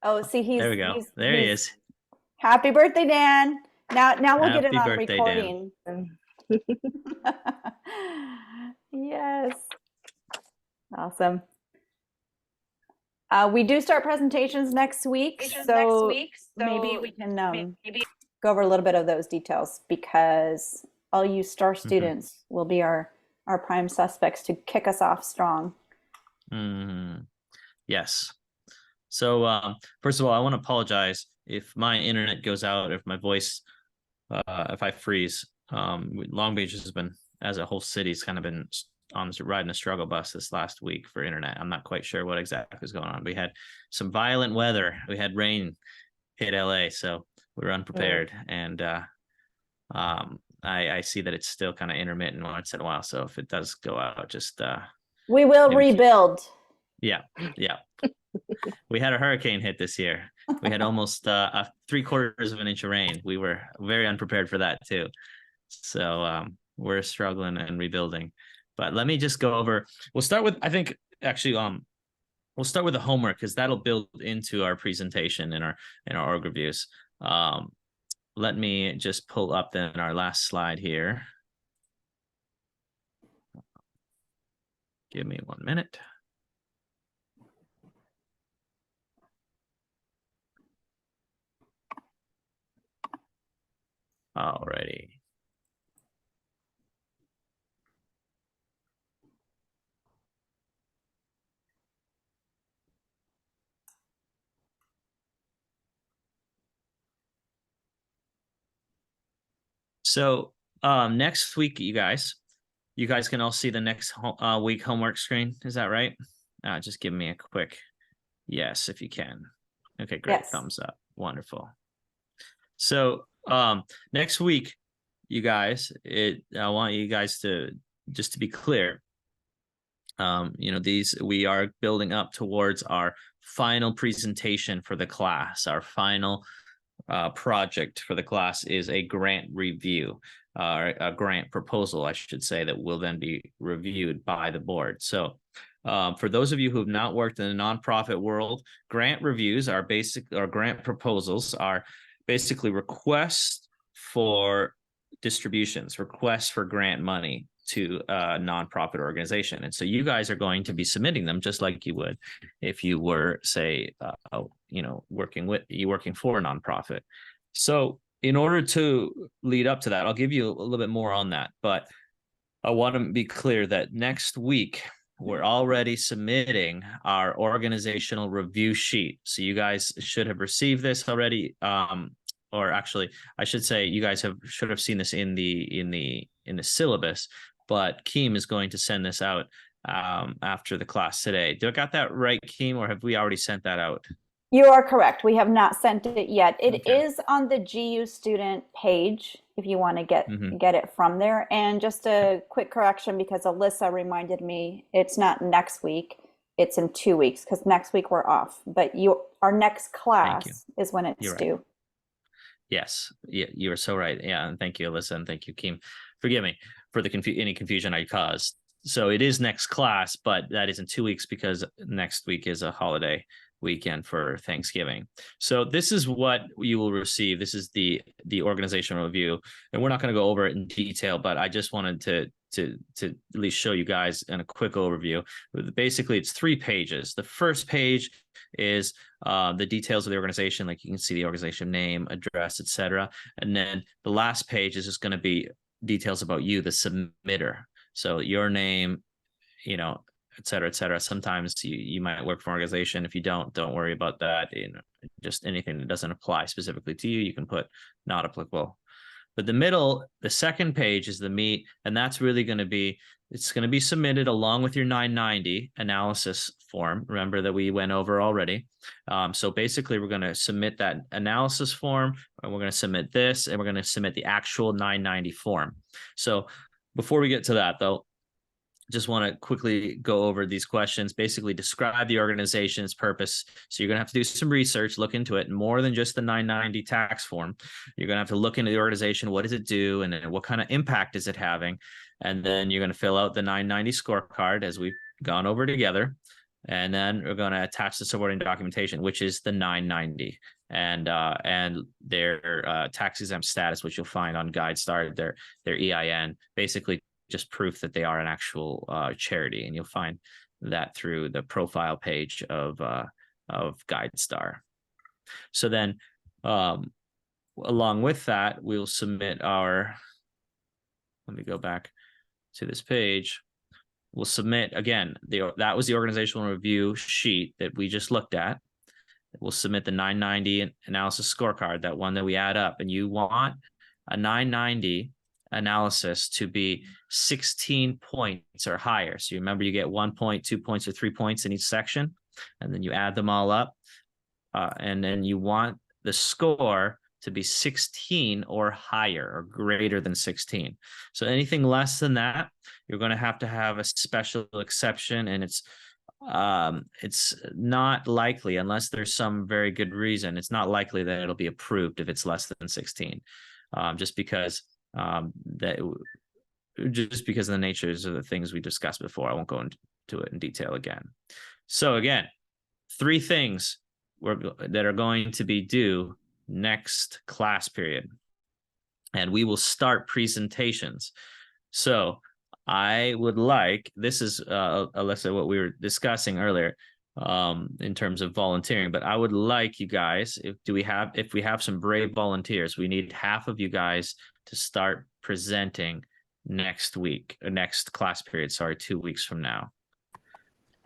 Oh, see, There we go. There he is. Happy birthday, Dan. Now we'll get it Happy on birthday, Dan. recording. Yes. Awesome. We do start presentations next week, so maybe we can go over a little bit of those details, because all you STAR students will be our prime suspects to kick us off strong. Yes. So first of all, I want to apologize if my internet goes out, if my voice, if I freeze. Long Beach has been, as a whole city, has kind of been riding a struggle bus this last week for internet. I'm not quite sure what exactly is going on. We had some violent weather. We had rain hit LA, so we were unprepared. And I see that it's still kind of intermittent once in a while. So if it does go out, just we will rebuild. Yeah. We had a hurricane hit this year. We had almost 3/4 of an inch of rain. We were very unprepared for that too. So we're struggling and rebuilding. But let me just go over. We'll start with, I think, actually, we'll start with the homework, because that'll build into our presentation in our org reviews. Let me just pull up then our last slide here. Give me 1 minute. Alrighty. So next week, you guys can all see the next week homework screen. Is that right? Just give me a quick yes if you can. Okay, great. Yes. Thumbs up. Wonderful. So next week, you guys, I want you guys to, just to be clear, we are building up towards our final presentation for the class. Our final project for the class is a grant review, a grant proposal, I should say, that will then be reviewed by the board. So for those of you who have not worked in the nonprofit world, grant reviews are grant proposals are basically requests for distributions, requests for grant money to a nonprofit organization. And so you guys are going to be submitting them just like you would if you were, say, working for a nonprofit. So in order to lead up to that, I'll give you a little bit more on that, but I want to be clear that next week we're already submitting our organizational review sheet. So you guys should have received this already. Or actually, I should say you guys should have seen this in the syllabus, but Keem is going to send this out after the class today. Do I got that right, Keem, or have we already sent that out? You are correct. We have not sent it yet. It is on the GU student page if you want to get it from there. And just a quick correction, because Alyssa reminded me, it's not next week. It's in 2 weeks, because next week we're off. But our next class is when it's due. Yes, you are so right. Yeah, and thank you, Alyssa, and thank you, Keem. Forgive me for the any confusion I caused. So it is next class, but that is in 2 weeks, because next week is a holiday weekend for Thanksgiving. So this is what you will receive. This is the organizational review, and we're not going to go over it in detail, but I just wanted to at least show you guys in a quick overview. Basically, it's 3 pages. The first page is the details of the organization, like you can see the organization name, address, etc. And then the last page is just going to be details about you, the submitter. So your name, et cetera, et cetera. Sometimes you might work for an organization. If you don't worry about that. Just anything that doesn't apply specifically to you, you can put not applicable. But the second page is the meat, and that's really going to be, it's going to be submitted along with your 990 analysis form. Remember that we went over already. So basically, we're going to submit that analysis form, and we're going to submit this, and we're going to submit the actual 990 form. So before we get to that, though, just want to quickly go over these questions. Basically, describe the organization's purpose. So you're going to have to do some research, look into it, more than just the 990 tax form. You're going to have to look into the organization. What does it do? And then what kind of impact is it having? And then you're going to fill out the 990 scorecard, as we've gone over together. And then we're going to attach the supporting documentation, which is the 990 and their tax exempt status, which you'll find on GuideStar, their EIN, basically just proof that they are an actual charity. And you'll find that through the profile page of GuideStar. So then along with that, we'll submit our, let me go back to this page. We'll submit, again, that was the organizational review sheet that we just looked at. We'll submit the 990 analysis scorecard, that one that we add up. And you want a 990 analysis to be 16 points or higher. So you remember, you get 1 point, 2 points, or 3 points in each section, and then you add them all up. And then you want the score to be 16 or higher, or greater than 16. So anything less than that, you're going to have a special exception, and it's not likely, unless there's some very good reason, it's not likely that it'll be approved if it's less than 16, just because of the natures of the things we discussed before. I won't go into it in detail again. So again, 3 things that are going to be due next class period, and we will start presentations. So I would like, this is Alyssa, what we were discussing earlier in terms of volunteering, but I would like you guys, if we have some brave volunteers, we need half of you guys to start presenting next week, or next class period, sorry, 2 weeks from now.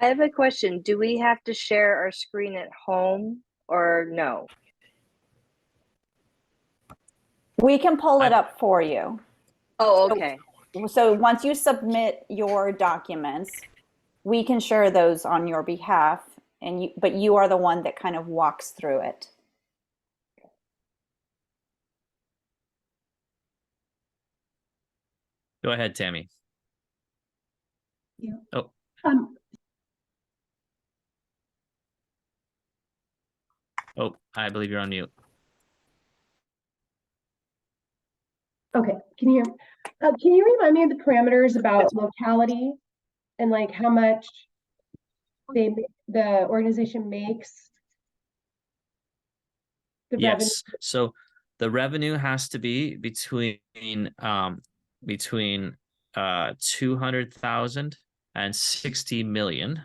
I have a question. Do we have to share our screen at home or no? We can pull it up for you. Oh, okay. So once you submit your documents, we can share those on your behalf, but you are the one that kind of walks through it. Go ahead, Tammy. Yeah. Oh. Oh, I believe you're on mute. Okay, can you remind me of the parameters about locality and like how much the organization makes? The Yes. revenue? So the revenue has to be between 200,000 and 60 million.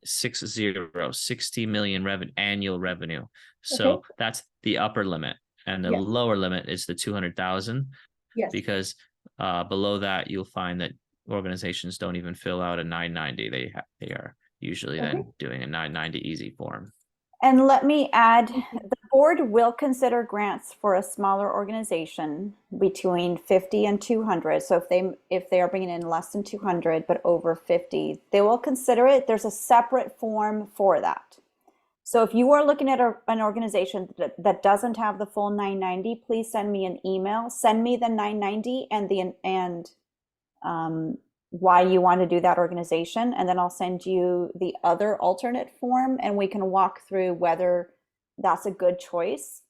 60 million annual revenue. So Okay. that's the upper limit, and the Yes. lower limit is the 200,000. Yes. Because below that, you'll find that organizations don't even fill out a 990. They are usually then doing a 990 easy form. And let me add, the board will consider grants for a smaller organization between 50 and 200. So if they are bringing in less than 200 but over 50, they will consider it. There's a separate form for that. So if you are looking at an organization that doesn't have the full 990, please send me an email. Send me the 990 and why you want to do that organization, and then I'll send you the other alternate form, and we can walk through whether that's a good choice,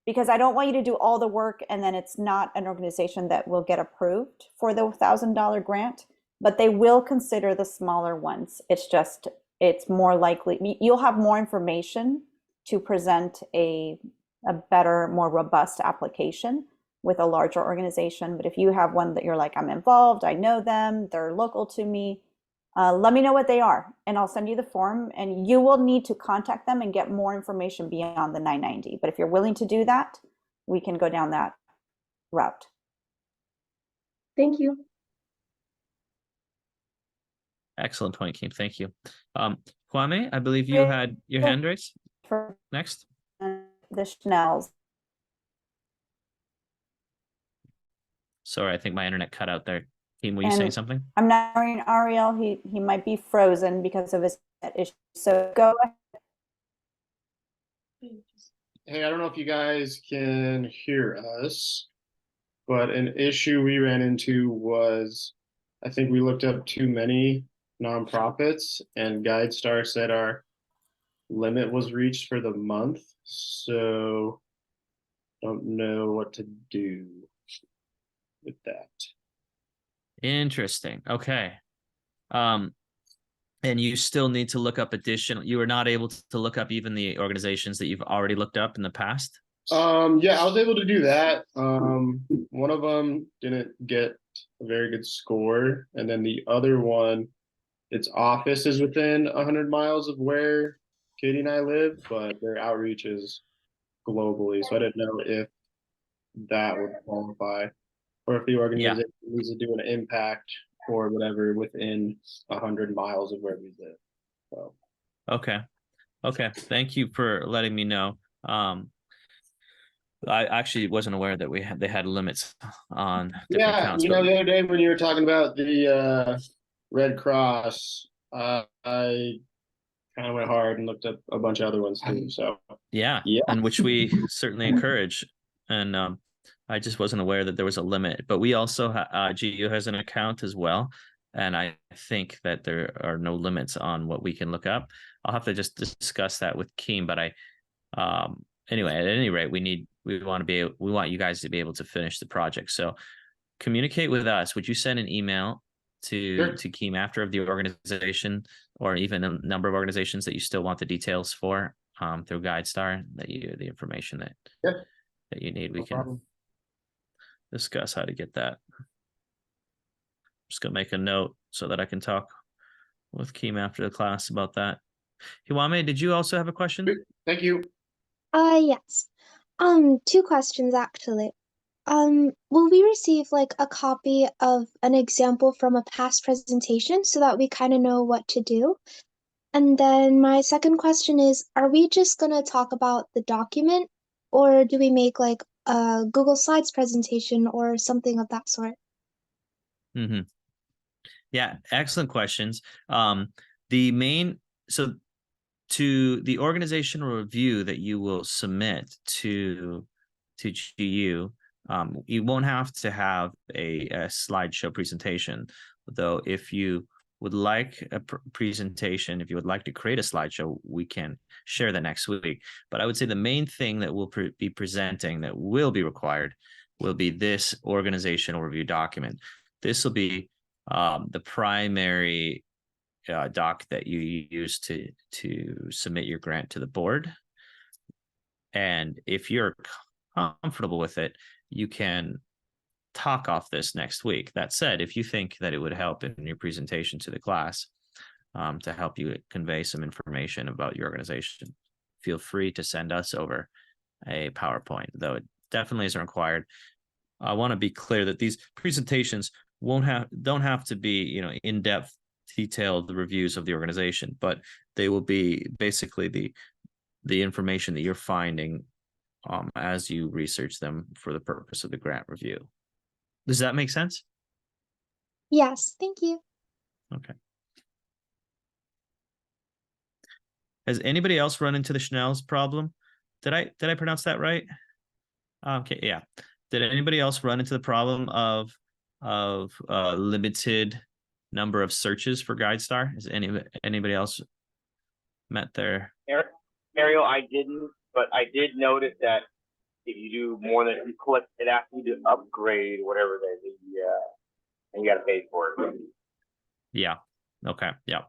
because I don't want you to do all the work and then it's not an organization that will get approved for the $1,000 grant, but they will consider the smaller ones. It's more likely you'll have more information to present a better, more robust application with a larger organization. But if you have one that you're like, I'm involved, I know them, they're local to me, let me know what they are, and I'll send you the form, and you will need to contact them and get more information beyond the 990. But if you're willing to do that, we can go down that route. Thank you. Excellent point, Kim. Thank you. Kwame, I believe you had your hand raised. For Next. the Schnells. Sorry, I think my internet cut out there. Kim, were you saying something? I'm not hearing Ariel. He might be frozen because of his issue. So go ahead. Hey, I don't know if you guys can hear us, but an issue we ran into was, I think we looked up too many nonprofits, and GuideStar said our limit was reached for the month. So don't know what to do with that. Interesting. Okay. And you still need to look up additional, you were not able to look up even the organizations that you've already looked up in the past? Yeah, I was able to do that. One of them didn't get a very good score, and then the other one, its office is within 100 miles of where Katie and I live, but their outreach is globally. So I didn't know if that would qualify, or if the organization needs to do an impact or whatever within 100 miles of where we live. So Okay. Thank you for letting me know. I actually wasn't aware that they had limits on different yeah, counts. the other day when you were talking about the Red Cross, I kind of went hard and looked up a bunch of other ones too. So yeah, and which we certainly encourage. And I just wasn't aware that there was a limit. But we also GU has an account as well, and I think that there are no limits on what we can look up. I'll have to just discuss that with Keem. But anyway, at any rate, we want you guys to be able to finish the project. So communicate with us. Would you send an email to Keem after of the organization, or even a number of organizations that you still want the details for through GuideStar, the information that you need? We can discuss how to get that. Just gonna make a note so that I can talk with Keem after the class about that. Hiwame, did you also have a question? Thank you. Yes. Two questions actually. Will we receive like a copy of an example from a past presentation so that we kind of know what to do? And then my second question is, are we just gonna talk about the document, or do we make like a Google Slides presentation or something of that sort? Mm-hmm. Yeah, excellent questions. To the organizational review that you will submit to GU, you won't have to have a slideshow presentation, though if you would like a presentation, if you would like to create a slideshow, we can share that next week. But I would say the main thing that we'll be presenting that will be required will be this organizational review document. This will be the primary doc that you use to submit your grant to the board. And if you're comfortable with it, you can talk off this next week. That said, if you think that it would help in your presentation to the class to help you convey some information about your organization, feel free to send us over a PowerPoint, though it definitely isn't required. I want to be clear that these presentations don't have to be, in-depth, detailed reviews of the organization, but they will be basically the information that you're finding as you research them for the purpose of the grant review. Does that make sense? Yes, thank you. Okay. Has anybody else run into the Schnell's problem? Did I pronounce that right? Okay, yeah. Did anybody else run into the problem of limited number of searches for GuideStar? Has anybody else met there? Ariel, I didn't, but I did notice that if you do more than you click, it asks you to upgrade whatever that is, and you got to pay for it. Yeah. Okay. Yeah.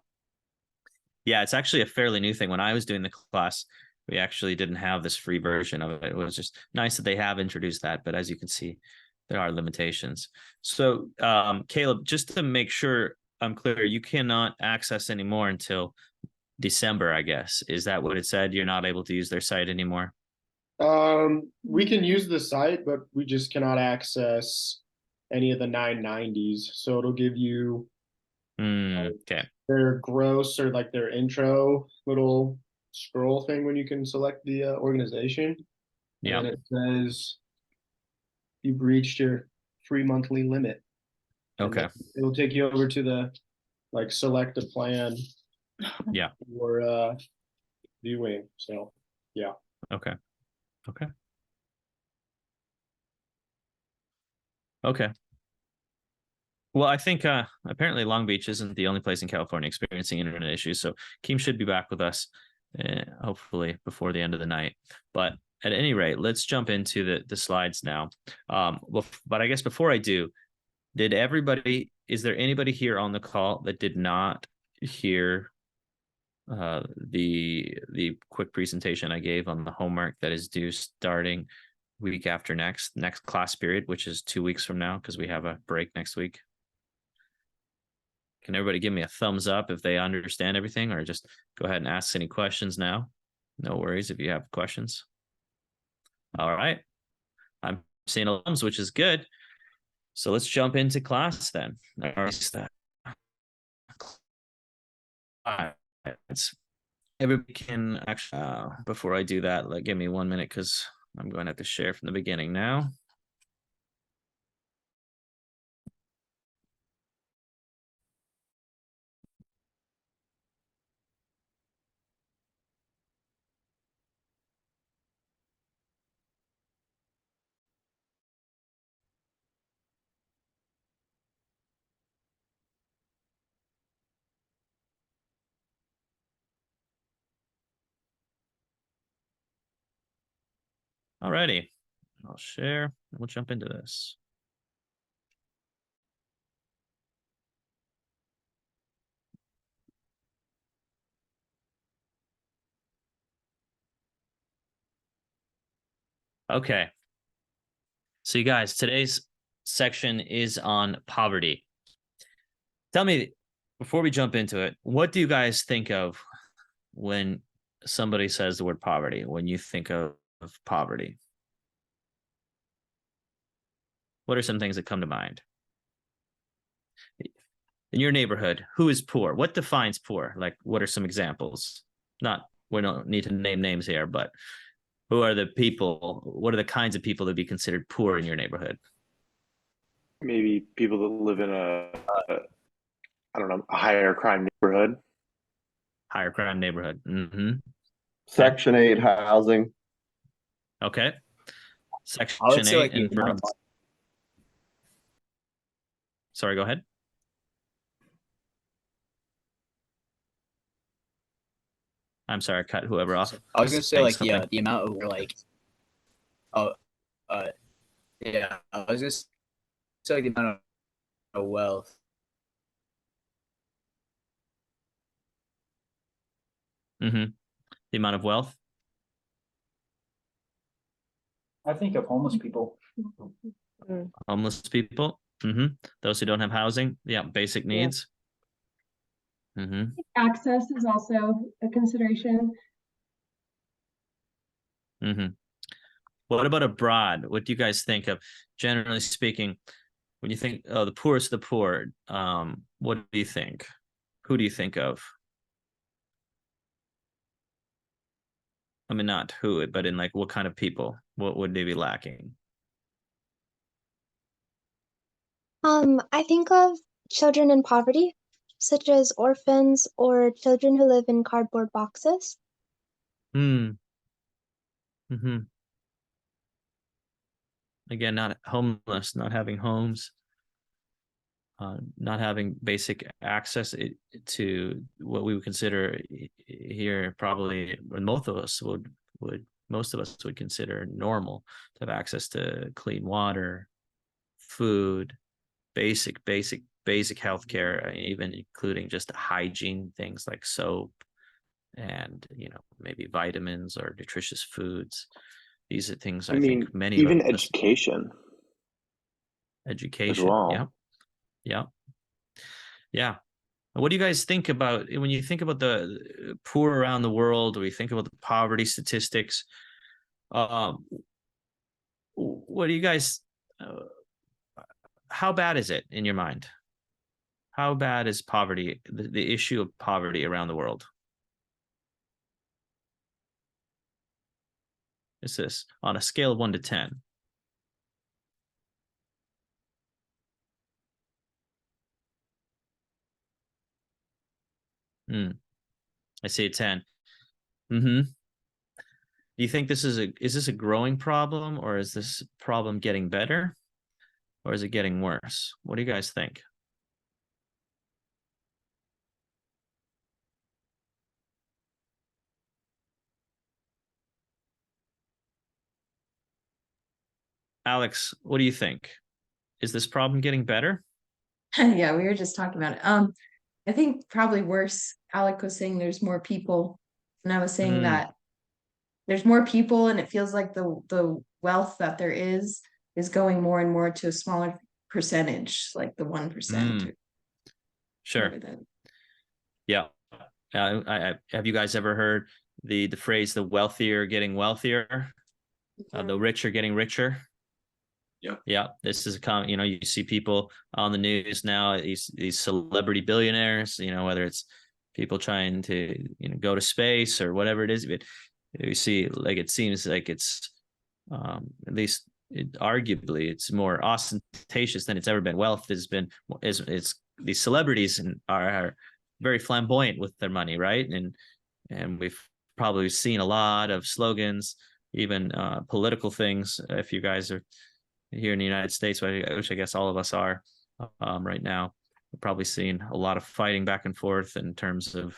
Yeah, it's actually a fairly new thing. When I was doing the class, we actually didn't have this free version of it. It was just nice that they have introduced that, but as you can see, there are limitations. So, Caleb, just to make sure I'm clear, you cannot access anymore until December, I guess. Is that what it said? You're not able to use their site anymore? We can use the site, but we just cannot access any of the 990s. So it'll give you okay. their gross or like their intro little scroll thing when you can select the organization. Yeah. And it says you've reached your free monthly limit. Okay. It'll take you over to the select a plan. Yeah. For viewing. So yeah. Okay. Okay. Well, I think apparently Long Beach isn't the only place in California experiencing internet issues. So Keem should be back with us hopefully before the end of the night. But at any rate, let's jump into the slides now. But I guess before I do, is there anybody here on the call that did not hear the quick presentation I gave on the homework that is due starting week after next class period, which is 2 weeks from now because we have a break next week? Can everybody give me a thumbs up if they understand everything, or just go ahead and ask any questions now? No worries if you have questions. All right. I'm seeing a thumbs, which is good. So let's jump into class then. All right. Everybody can actually, before I do that, give me 1 minute because I'm going to have to share from the beginning now. Alrighty, I'll share and we'll jump into this. Okay. So you guys, today's section is on poverty. Tell me, before we jump into it, what do you guys think of when somebody says the word poverty, when you think of poverty? What are some things that come to mind? In your neighborhood, who is poor? What defines poor? Like, what are some examples? We don't need to name names here, but who are the people? What are the kinds of people that would be considered poor in your neighborhood? Maybe people that live in I don't know, a higher crime neighborhood. Higher crime neighborhood. Mm-hmm. Section 8 housing. Okay. Section I would say 8 like and the amount of sorry, go ahead. I'm sorry, I cut whoever off. I was gonna say like Saying something. the amount of like yeah, I was gonna say like the amount of wealth. Mm-hmm. The amount of wealth. I think of homeless people. Homeless people. Mm-hmm. Those who don't have housing. Yeah, basic needs. Mm-hmm. Access is also a consideration. Mm-hmm. What about abroad? What do you guys think of, generally speaking, when you think, oh, the poorest of the poor? What do you think? Who do you think of? I mean, not who, but in like what kind of people? What would they be lacking? I think of children in poverty, such as orphans or children who live in cardboard boxes. Mm-hmm. Again, not homeless, not having homes, not having basic access to what we would consider here, probably most of us would consider normal, to have access to clean water, food, basic healthcare, even including just hygiene things like soap and maybe vitamins or nutritious foods. These are things I mean, think many even of us, education education as well. Yeah. What do you guys think about when you think about the poor around the world, or you think about the poverty statistics? What do you guys? How bad is it in your mind? How bad is poverty? The issue of poverty around the world? Is this on a scale of 1 to 10? I see a 10. Mm-hmm. Do you think is this a growing problem, or is this problem getting better, or is it getting worse? What do you guys think? Alex, what do you think? Is this problem getting better? Yeah, we were just talking about it. I think probably worse. Alec was saying there's more people, and I was saying that there's more people, and it feels like the wealth that there is going more and more to a smaller percentage, like the 1%. Sure. Yeah. I have you guys ever heard the phrase "the wealthier getting wealthier"? The rich are getting richer. Yeah, this is you see people on the news now, these celebrity billionaires, whether it's people trying to go to space or whatever it is. You see, like, it seems like it's at least arguably it's more ostentatious than it's ever been. Wealth has been it's these celebrities are very flamboyant with their money, right? And we've probably seen a lot of slogans, even political things. If you guys are here in the United States, which I guess all of us are right now, we've probably seen a lot of fighting back and forth in terms of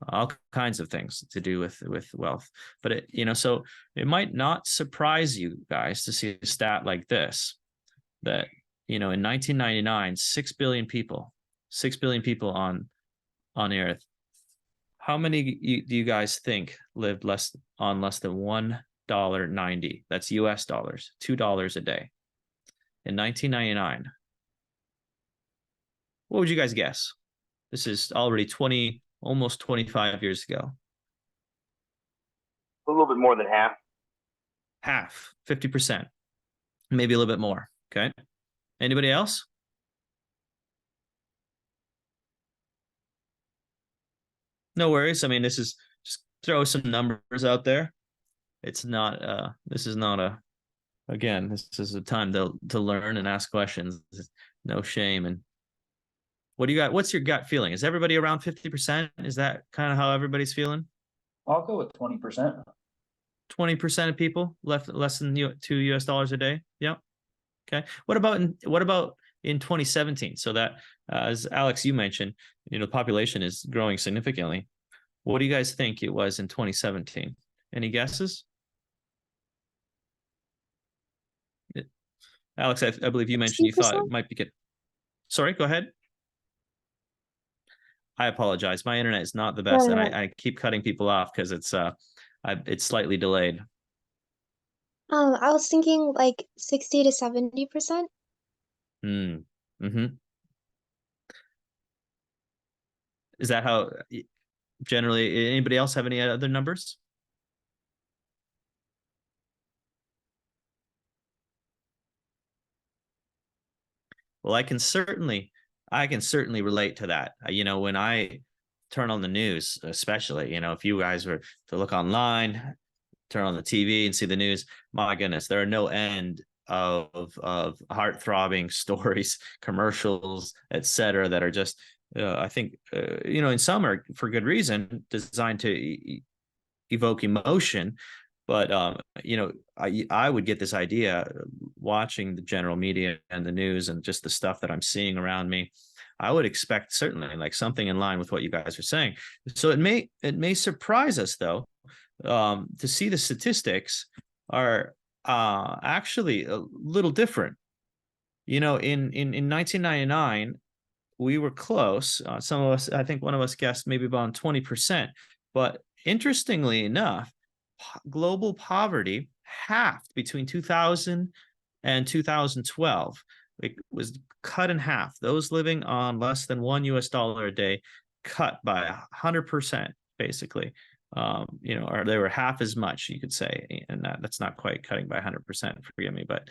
all kinds of things to do with wealth. But so it might not surprise you guys to see a stat like this, that in 1999, 6 billion people on the earth. How many do you guys think lived on less than $1.90? That's US dollars, $2 a day in 1999. What would you guys guess? This is already almost 25 years ago. A little bit more than half. Half, 50%, maybe a little bit more. Okay. Anybody else? No worries. I mean, this is just throw some numbers out there. It's not this is not again, this is a time to learn and ask questions. No shame. And what do you got? What's your gut feeling? Is everybody around 50%? Is that kind of how everybody's feeling? I'll go with 20%. 20% of people left less than $2 US a day. Yeah. Okay. What about in 2017? So that as Alex, you mentioned, the population is growing significantly. What do you guys think it was in 2017? Any guesses? Alex, I believe you mentioned 60%? you thought it might be good. Sorry, go ahead. I apologize. My internet is not the best, and I keep cutting people off because it's slightly delayed. I was thinking like 60 to 70%. Mm-hmm. Is that how generally? Anybody else have any other numbers? Well, I can certainly relate to that. When I turn on the news, especially, if you guys were to look online, turn on the TV and see the news, my goodness, there are no end of heart-throbbing stories, commercials, etc., that are just I think and some are for good reason, designed to evoke emotion. But I would get this idea watching the general media and the news and just the stuff that I'm seeing around me. I would expect certainly like something in line with what you guys are saying. So it may surprise us though, to see the statistics are actually a little different. In 1999, we were close. Some of us, I think one of us guessed maybe about 20%. But interestingly enough, global poverty halved between 2000 and 2012. It was cut in half. Those living on less than $1 a day cut by 100%, basically. Or they were half as much, you could say, and that's not quite cutting by 100%. Forgive me, but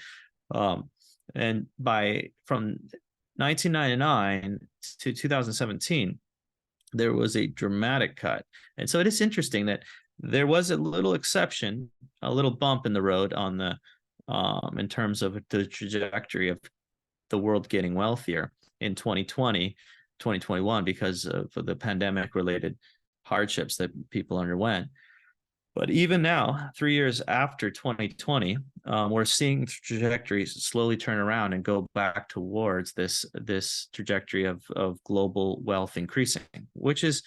and from 1999 to 2017, there was a dramatic cut, and so it is interesting that there was a little exception, a little bump in the road on the in terms of the trajectory of the world getting wealthier in 2020, 2021 because of the pandemic related hardships that people underwent. But even now, 3 years after 2020, we're seeing trajectories slowly turn around and go back towards this trajectory of global wealth increasing, which is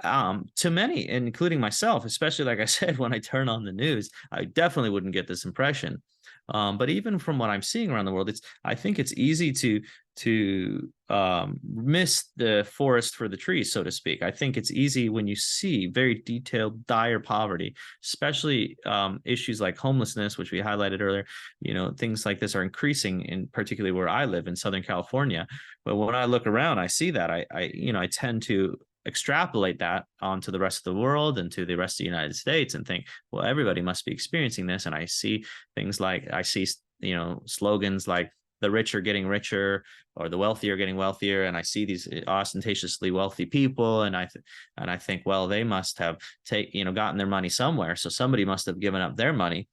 to many, including myself, especially like I said, when I turn on the news, I definitely wouldn't get this impression. But even from what I'm seeing around the world, I think it's easy to miss the forest for the trees, so to speak. I think it's easy when you see very detailed, dire poverty, especially issues like homelessness, which we highlighted earlier. Things like this are increasing in particularly where I live in Southern California. But when I look around, I see that I tend to extrapolate that onto the rest of the world and to the rest of the United States and think, well, everybody must be experiencing this. And I see things like, slogans like the rich are getting richer or the wealthy are getting wealthier. And I see these ostentatiously wealthy people. And I think, well, they must have gotten their money somewhere. So somebody must have given up their money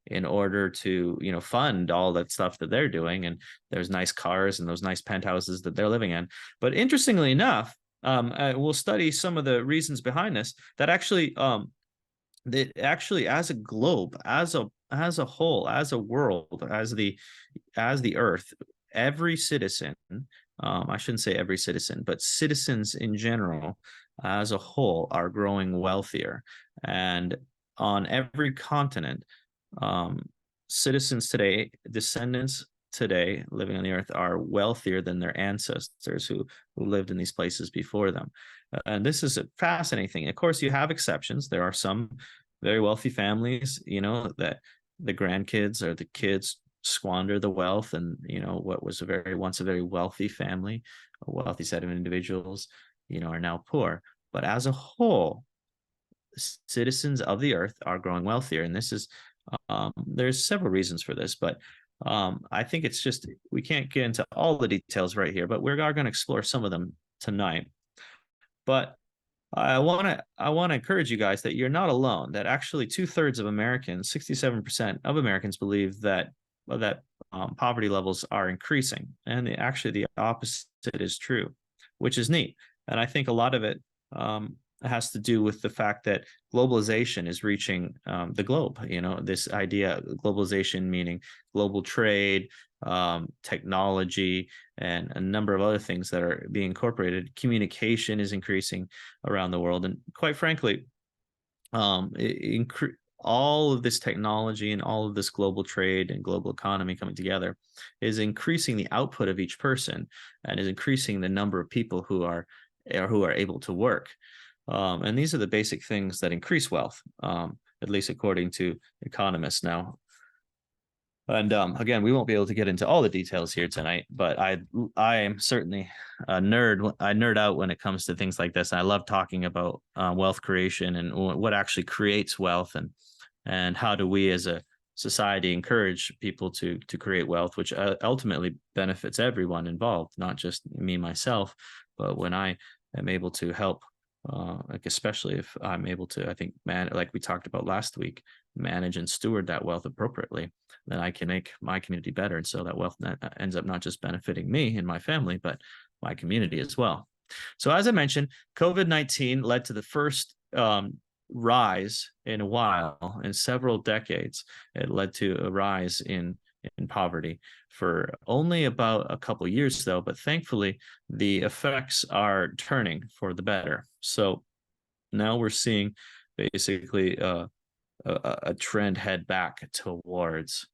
in order to, fund all that stuff that they're doing. And there's nice cars and those nice penthouses that they're living in. But interestingly enough, we'll study some of the reasons behind this that actually as a globe, as a whole, as a world, as the earth, every citizen, I shouldn't say every citizen, but citizens in general as a whole are growing wealthier. And on every continent, citizens today, descendants today living on the earth are wealthier than their ancestors who lived in these places before them. And this is a fascinating thing. Of course, you have exceptions. There are some very wealthy families, that the grandkids or the kids squander the wealth, and what was once a very wealthy family, a wealthy set of individuals, are now poor. But as a whole, citizens of the earth are growing wealthier, and this is there's several reasons for this, but I think it's just, we can't get into all the details right here, but we are going to explore some of them tonight. But I want to encourage you guys that you're not alone, that actually 2/3 of Americans, 67% of Americans believe that poverty levels are increasing. And actually the opposite is true, which is neat. And I think a lot of it has to do with the fact that globalization is reaching the globe. This idea, globalization meaning global trade, technology, and a number of other things that are being incorporated. Communication is increasing around the world. And quite frankly, all of this technology and all of this global trade and global economy coming together is increasing the output of each person and is increasing the number of people who are able to work. And these are the basic things that increase wealth, at least according to economists now. And again, we won't be able to get into all the details here tonight, but I am certainly a nerd. I nerd out when it comes to things like this. I love talking about wealth creation and what actually creates wealth, and how do we as a society encourage people to create wealth, which ultimately benefits everyone involved, not just me, myself, but when I am able to help, especially if I'm able to, I think, like we talked about last week, manage and steward that wealth appropriately, then I can make my community better. And so that wealth ends up not just benefiting me and my family, but my community as well. So as I mentioned, COVID-19 led to the first rise in a while, in several decades. It led to a rise in poverty for only about a couple of years, though. But thankfully, the effects are turning for the better. So now we're seeing basically a trend head back towards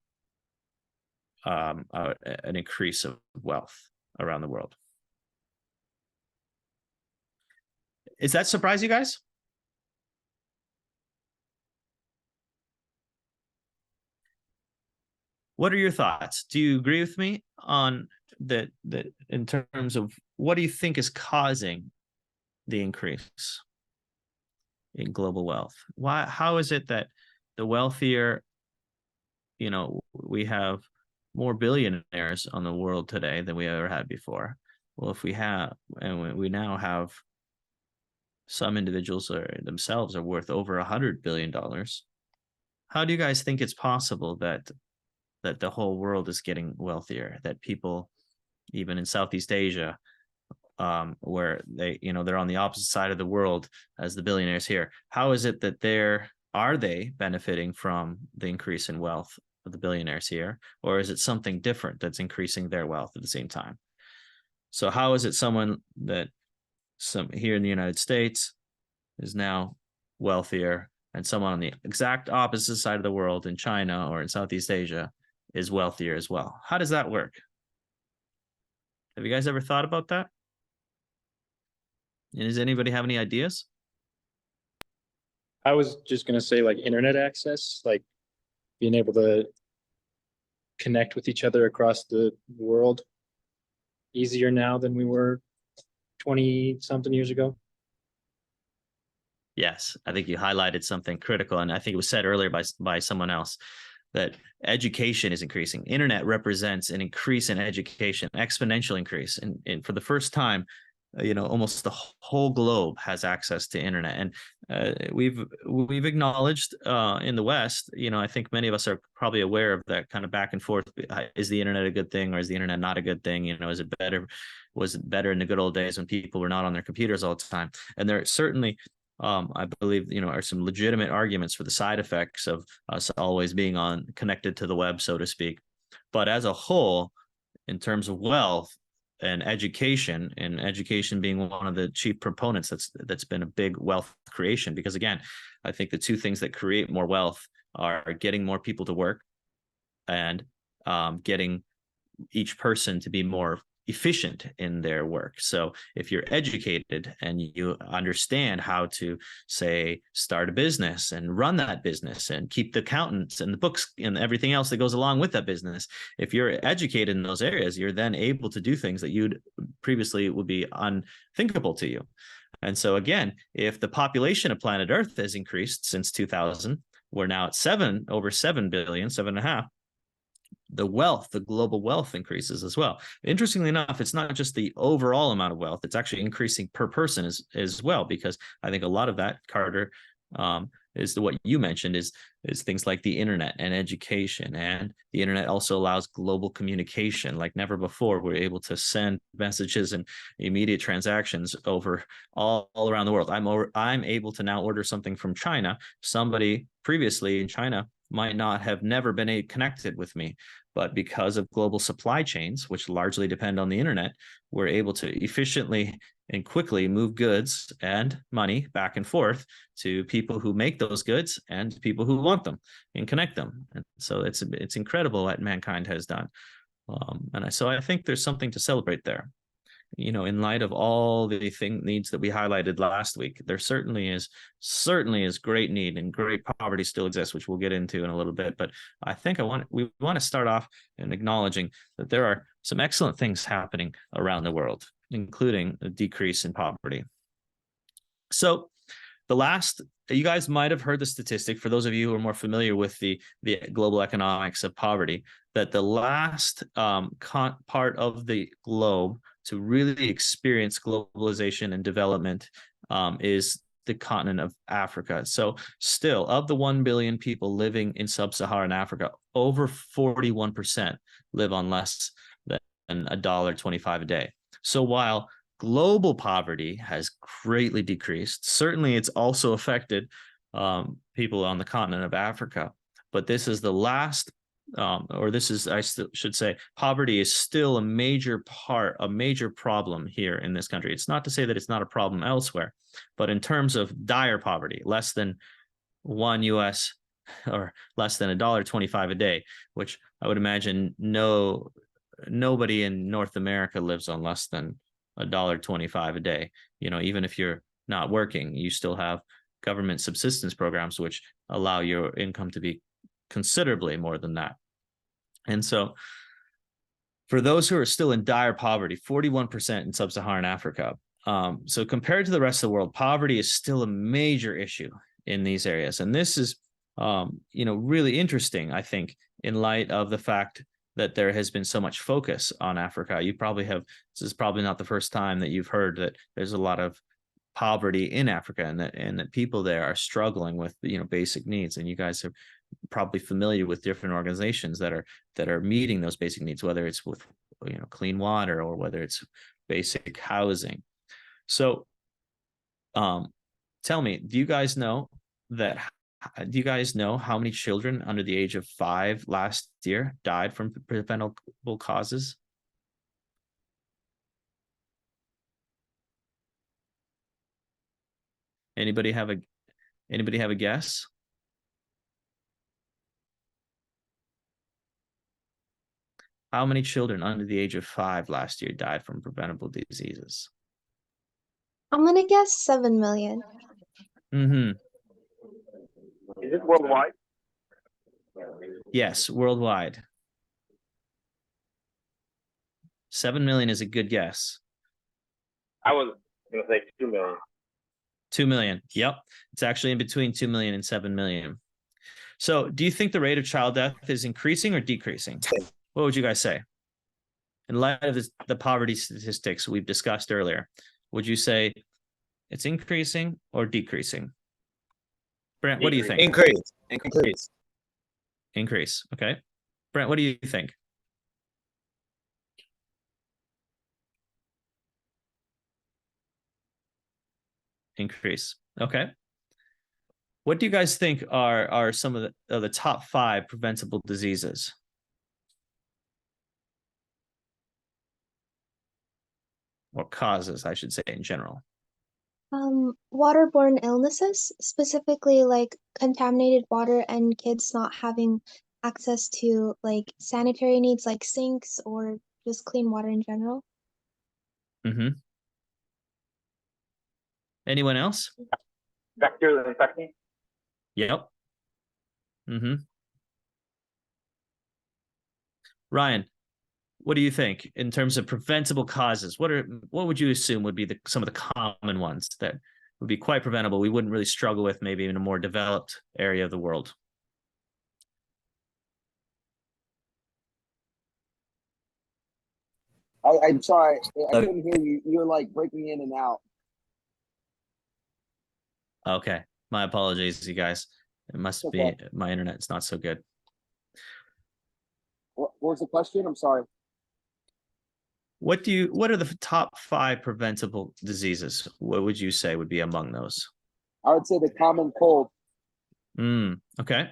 an increase of wealth around the world. Does that surprise you guys? What are your thoughts? Do you agree with me on that in terms of what do you think is causing the increase in global wealth? How is it that the wealthier, we have more billionaires on the world today than we ever had before? Well, if we have, and we now have some individuals themselves are worth over $100 billion. How do you guys think it's possible that the whole world is getting wealthier, that people, even in Southeast Asia, where they're on the opposite side of the world as the billionaires here, how is it that are they benefiting from the increase in wealth of the billionaires here, or is it something different that's increasing their wealth at the same time? So how is it someone that here in the United States is now wealthier, and someone on the exact opposite side of the world in China or in Southeast Asia is wealthier as well. How does that work? Have you guys ever thought about that? And does anybody have any ideas? I was just gonna say like internet access, like being able to connect with each other across the world easier now than we were 20 something years ago. Yes, I think you highlighted something critical, and I think it was said earlier by someone else that education is increasing. Internet represents an increase in education, exponential increase, and for the first time, almost the whole globe has access to internet, and we've acknowledged in the West. I think many of us are probably aware of that kind of back and forth. Is the internet a good thing, or is the internet not a good thing? Is it better? Was it better in the good old days when people were not on their computers all the time? And there certainly, I believe, are some legitimate arguments for the side effects of us always being connected to the web, so to speak. But as a whole, in terms of wealth and education being one of the chief proponents, that's been a big wealth creation. Because again, I think the two things that create more wealth are getting more people to work and getting each person to be more efficient in their work. So if you're educated and you understand how to, say, start a business and run that business and keep the accountants and the books and everything else that goes along with that business, if you're educated in those areas, you're then able to do things that you'd previously would be unthinkable to you. And so again, if the population of planet Earth has increased since 2000, we're now at over 7 billion, 7.5. The global wealth increases as well. Interestingly enough, it's not just the overall amount of wealth, it's actually increasing per person as well, because I think a lot of that, Carter, is what you mentioned is things like the internet and education. And the internet also allows global communication like never before. We're able to send messages and immediate transactions over all around the world. I'm able to now order something from China. Somebody previously in China might not have never been connected with me, but because of global supply chains, which largely depend on the internet, we're able to efficiently and quickly move goods and money back and forth to people who make those goods and people who want them and connect them. And so it's incredible what mankind has done. So I think there's something to celebrate there. In light of all the needs that we highlighted last week, there certainly is great need, and great poverty still exists, which we'll get into in a little bit. But I think we want to start off in acknowledging that there are some excellent things happening around the world, including a decrease in poverty. So you guys might have heard the statistic, for those of you who are more familiar with the global economics of poverty, that the last part of the globe to really experience globalization and development is the continent of Africa. So still, of the 1 billion people living in sub-Saharan Africa, over 41% live on less than $1.25 a day. So while global poverty has greatly decreased, certainly it's also affected people on the continent of Africa. But this is the last should say, poverty is still a major problem here in this country. It's not to say that it's not a problem elsewhere, but in terms of dire poverty, less than $1 or less than $1.25 a day, which I would imagine nobody in North America lives on less than $1.25 a day. Even if you're not working, you still have government subsistence programs which allow your income to be considerably more than that. And so for those who are still in dire poverty, 41% in sub-Saharan Africa. So compared to the rest of the world, poverty is still a major issue in these areas. And this is, really interesting, I think, in light of the fact that there has been so much focus on Africa. This is probably not the first time that you've heard that there's a lot of poverty in Africa, and that people there are struggling with basic needs. And you guys are probably familiar with different organizations that are meeting those basic needs, whether it's with clean water or whether it's basic housing. So tell me, do you guys know how many children under the age of 5 last year died from preventable causes? Anybody have a guess? How many children under the age of 5 last year died from preventable diseases? I'm gonna guess 7 million. Mm-hmm. Is this worldwide? Yes, worldwide. 7 million is a good guess. I was gonna say 2 million. 2 million. Yep. It's actually in between 2 million and 7 million. So do you think the rate of child death is increasing or decreasing? What would you guys say? In light of the poverty statistics we've discussed earlier, would you say it's increasing or decreasing? Brent, what do you think? Increase. Increase. Increase. Okay. Brent, what do you think? Increase. Okay. What do you guys think are some of the top 5 preventable diseases? Or causes, I should say, in general. Waterborne illnesses, specifically like contaminated water and kids not having access to like sanitary needs like sinks or just clean water in general. Mm-hmm. Anyone else? Bacterial infection? Yep. Mm-hmm. Ryan, what do you think in terms of preventable causes? What would you assume would be some of the common ones that would be quite preventable? We wouldn't really struggle with maybe in a more developed area of the world. I'm sorry, I couldn't hear you. You're like breaking in and out. Okay, my apologies, you guys. It must be my internet's not so good. What was the question? I'm sorry. What are the top 5 preventable diseases? What would you say would be among those? I would say the common cold. Okay.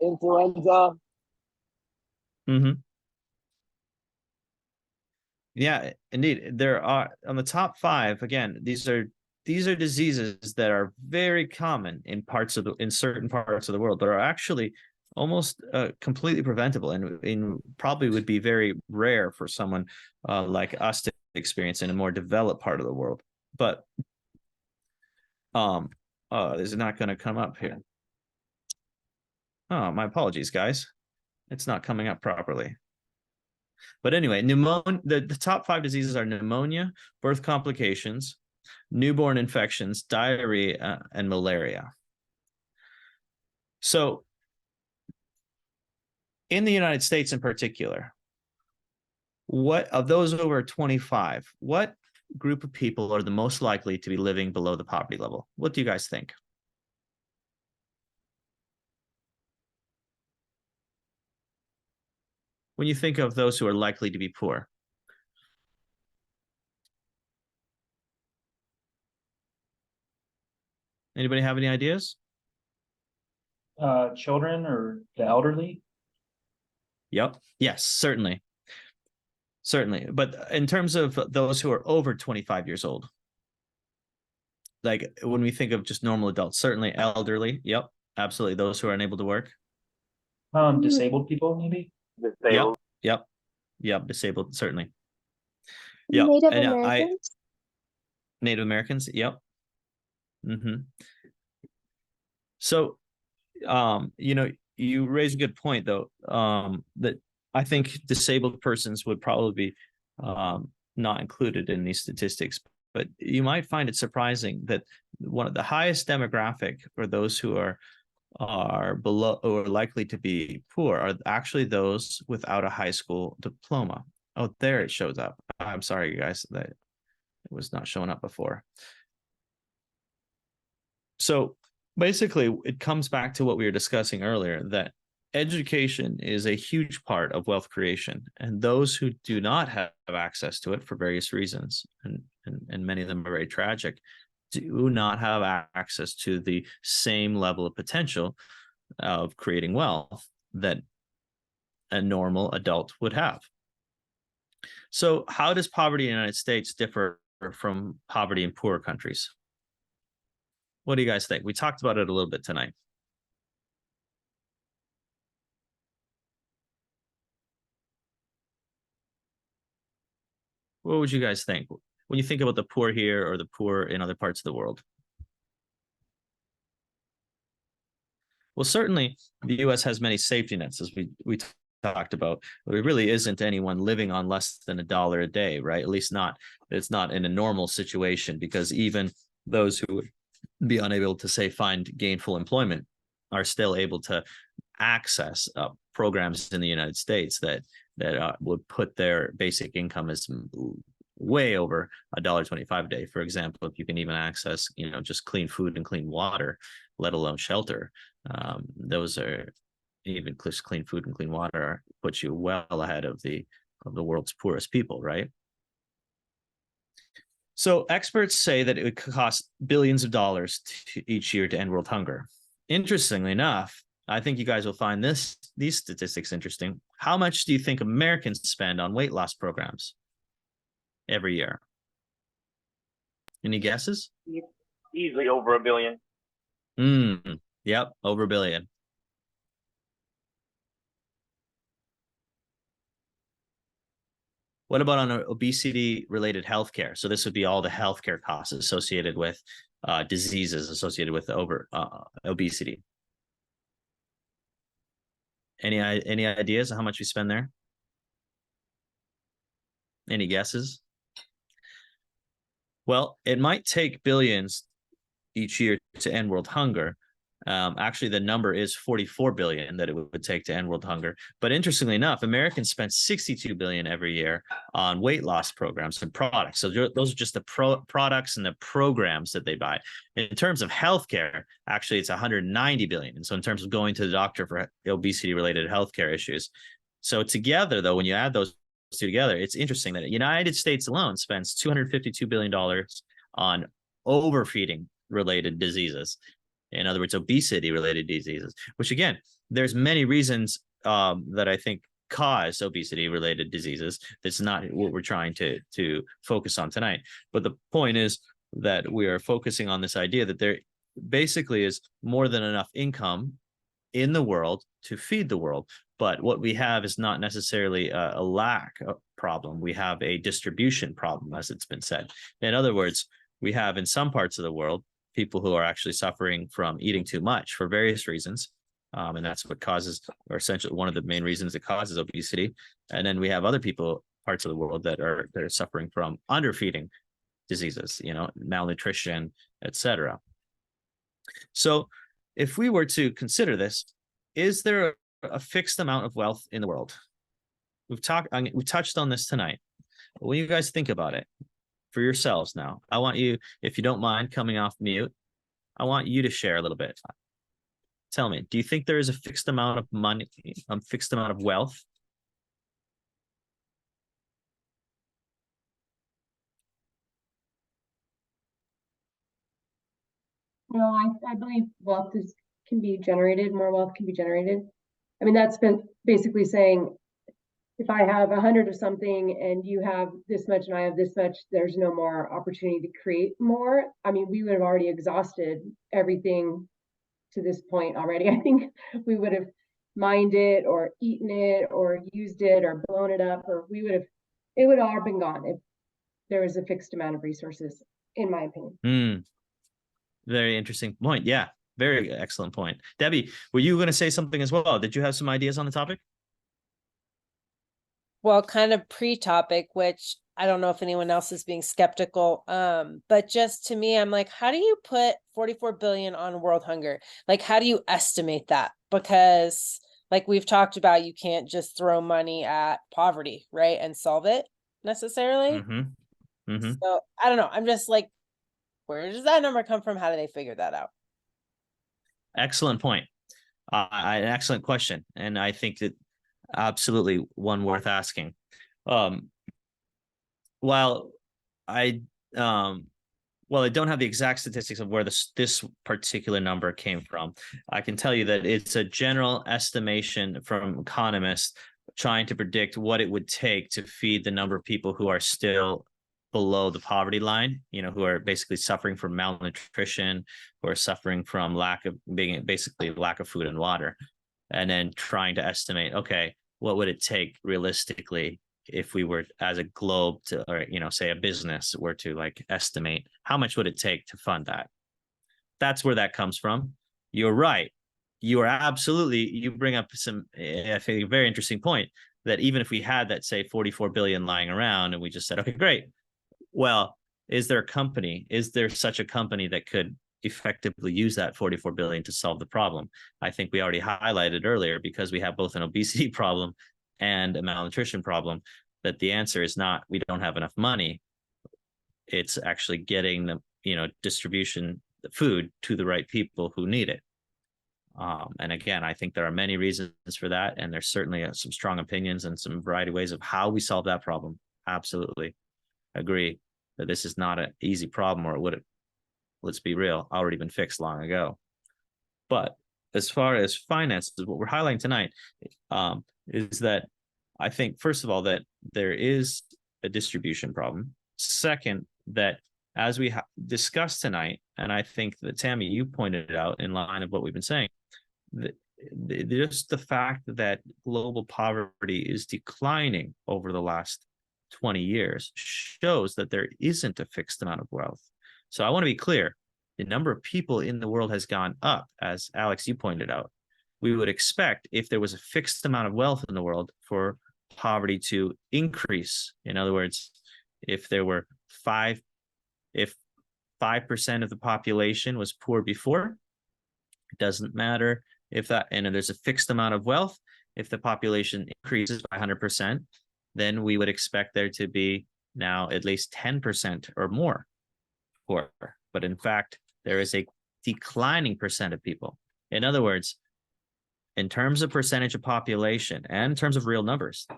Influenza. Mm-hmm. Yeah, indeed. There are on the top 5, again, these are diseases that are very common in certain parts of the world, but are actually almost completely preventable and probably would be very rare for someone like us to experience in a more developed part of the world. But this is not going to come up here. Oh, my apologies, guys. It's not coming up properly. But anyway, pneumonia. The top 5 diseases are pneumonia, birth complications, newborn infections, diarrhea, and malaria. So in the United States in particular, what of those over 25, what group of people are the most likely to be living below the poverty level? What do you guys think? When you think of those who are likely to be poor? Anybody have any ideas? Children or the elderly? Yep. Yes, certainly. Certainly. But in terms of those who are over 25 years old, like when we think of just normal adults, certainly elderly. Yep. Absolutely. Those who are unable to work. Disabled people, maybe? Disabled. Yep. Disabled, certainly. Yep. Native And Americans. Native Americans. Yep. Mm-hmm. So, you raise a good point though, that I think disabled persons would probably be not included in these statistics, but you might find it surprising that one of the highest demographic for those who are below or likely to be poor are actually those without a high school diploma. Oh, there it shows up. I'm sorry, you guys, that it was not showing up before. So basically, it comes back to what we were discussing earlier, that education is a huge part of wealth creation, and those who do not have access to it for various reasons, and many of them are very tragic, do not have access to the same level of potential of creating wealth that a normal adult would have. So how does poverty in the United States differ from poverty in poorer countries? What do you guys think? We talked about it a little bit tonight. What would you guys think when you think about the poor here or the poor in other parts of the world? Well, certainly the U.S. has many safety nets, as we talked about, but there really isn't anyone living on less than $1 a day, right? At least not, it's not in a normal situation, because even those who would be unable to, say, find gainful employment are still able to access programs in the United States that would put their basic income as way over $1.25 a day. For example, if you can even access, just clean food and clean water, let alone shelter. Those are even clean food and clean water puts you well ahead of the world's poorest people, right? So experts say that it would cost billions of dollars each year to end world hunger. Interestingly enough, I think you guys will find these statistics interesting. How much do you think Americans spend on weight loss programs every year? Any guesses? Easily over $1 billion. Yep, over $1 billion. What about on obesity-related healthcare? So this would be all the healthcare costs associated with diseases associated with obesity. Any ideas of how much we spend there? Any guesses? Well, it might take billions each year to end world hunger. Actually, the number is 44 billion that it would take to end world hunger. But interestingly enough, Americans spend 62 billion every year on weight loss programs and products. So those are just the products and the programs that they buy. In terms of healthcare, actually, it's 190 billion. And so in terms of going to the doctor for obesity-related healthcare issues. So together, though, when you add those two together, it's interesting that the United States alone spends $252 billion on overfeeding-related diseases. In other words, obesity-related diseases, which again, there's many reasons that I think cause obesity-related diseases. That's not what we're trying to focus on tonight. But the point is that we are focusing on this idea that there basically is more than enough income in the world to feed the world. But what we have is not necessarily a lack of problem. We have a distribution problem, as it's been said. In other words, we have in some parts of the world people who are actually suffering from eating too much for various reasons. And that's what causes, or essentially one of the main reasons it causes obesity. And then we have other parts of the world that are suffering from underfeeding diseases, malnutrition, etc. So if we were to consider this, is there a fixed amount of wealth in the world? We touched on this tonight. What do you guys think about it? For yourselves now. I want you, if you don't mind coming off mute, I want you to share a little bit. Tell me, do you think there is a fixed amount of money, a fixed amount of wealth? No, I believe wealth can be generated, more wealth can be generated. I mean, that's been basically saying, if I have 100 of something and you have this much and I have this much, there's no more opportunity to create more. I mean, we would have already exhausted everything to this point already. I think we would have mined it or eaten it or used it or blown it up, or it would have all been gone if there was a fixed amount of resources, in my opinion. Very interesting point. Yeah, very excellent point. Debbie, were you going to say something as well? Did you have some ideas on the topic? Well, kind of pre-topic, which I don't know if anyone else is being skeptical. But just to me, I'm like, how do you put 44 billion on world hunger? Like, how do you estimate that? Because like we've talked about, you can't just throw money at poverty, right? And solve it necessarily. So I don't know. I'm just like, where does that number come from? How do they figure that out? Excellent point. An excellent question. And I think that absolutely one worth asking. While I don't have the exact statistics of where this particular number came from, I can tell you that it's a general estimation from economists trying to predict what it would take to feed the number of people who are still below the poverty line, who are basically suffering from malnutrition, who are suffering from lack of food and water. And then trying to estimate, okay, what would it take realistically if we were as a globe to, or, you know, say a business were to like estimate how much would it take to fund that. That's where that comes from. You're right. You are absolutely, you bring up some, I think, a very interesting point, that even if we had that, say, 44 billion lying around and we just said, okay, great. Well, is there a company, is there such a company that could effectively use that 44 billion to solve the problem? I think we already highlighted earlier, because we have both an obesity problem and a malnutrition problem, that the answer is not, we don't have enough money. It's actually getting the, you know, distribution, the food to the right people who need it. And again, I think there are many reasons for that, and there's certainly some strong opinions and some variety of ways of how we solve that problem. Absolutely agree that this is not an easy problem, or it would have, let's be real, already been fixed long ago. But as far as finances, what we're highlighting tonight is that I think, first of all, that there is a distribution problem. Second, that as we discussed tonight, and I think that Tammy, you pointed it out in line of what we've been saying, just the fact that global poverty is declining over the last 20 years shows that there isn't a fixed amount of wealth. So I want to be clear, the number of people in the world has gone up, as Alex, you pointed out. We would expect, if there was a fixed amount of wealth in the world, for poverty to increase. In other words, if there were 5% of the population was poor before, it doesn't matter if that, and there's a fixed amount of wealth, if the population increases by 100%, then we would expect there to be now at least 10% or more poor. But in fact, there is a declining percent of people. In other words, in terms of percentage of population and in terms of real numbers,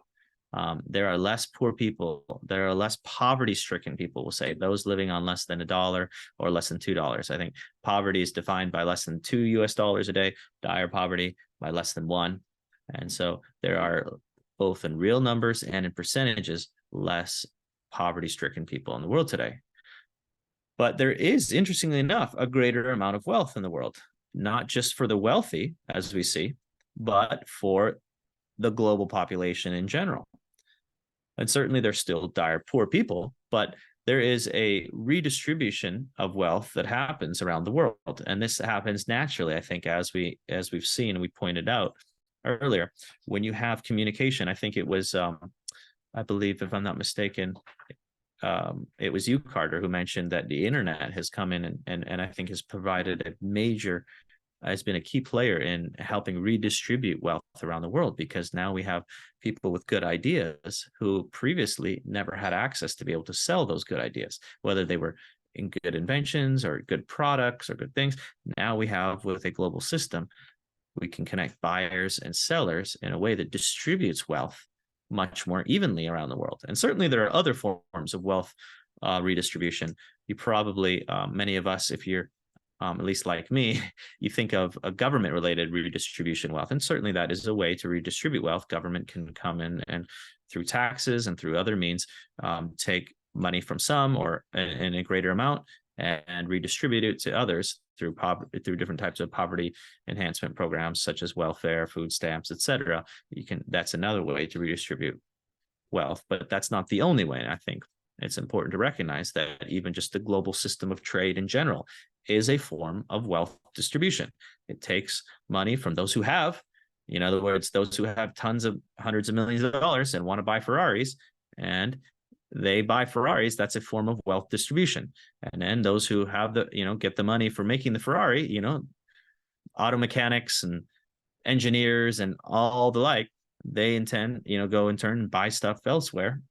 there are less poor people, there are less poverty-stricken people, we'll say, those living on less than $1 or less than $2. I think poverty is defined by less than $2 a day, dire poverty by less than 1. And so there are, both in real numbers and in percentages, less poverty-stricken people in the world today. But there is, interestingly enough, a greater amount of wealth in the world, not just for the wealthy, as we see, but for the global population in general. And certainly there's still dire poor people, but there is a redistribution of wealth that happens around the world. And this happens naturally, I think, as we've seen and we pointed out earlier. When you have communication, I think it was, I believe, if I'm not mistaken, it was you, Carter, who mentioned that the internet has come in and I think has provided a major, has been a key player in helping redistribute wealth around the world, because now we have people with good ideas who previously never had access to be able to sell those good ideas, whether they were in good inventions or good products or good things. Now we have, with a global system, we can connect buyers and sellers in a way that distributes wealth much more evenly around the world. And certainly there are other forms of wealth redistribution. You probably, many of us, if you're at least like me, you think of a government-related redistribution wealth, and certainly that is a way to redistribute wealth. Government can come in and through taxes and through other means take money from some or in a greater amount and redistribute it to others through different types of poverty enhancement programs, such as welfare, food stamps, etc. That's another way to redistribute wealth, but that's not the only way. I think it's important to recognize that even just the global system of trade in general is a form of wealth distribution. It takes money from those who have, in other words, those who have tons of hundreds of millions of dollars and want to buy Ferraris, and they buy Ferraris. That's a form of wealth distribution. And then those who have the, get the money for making the Ferrari, auto mechanics and engineers and all the like, they intend, go in turn and buy stuff elsewhere.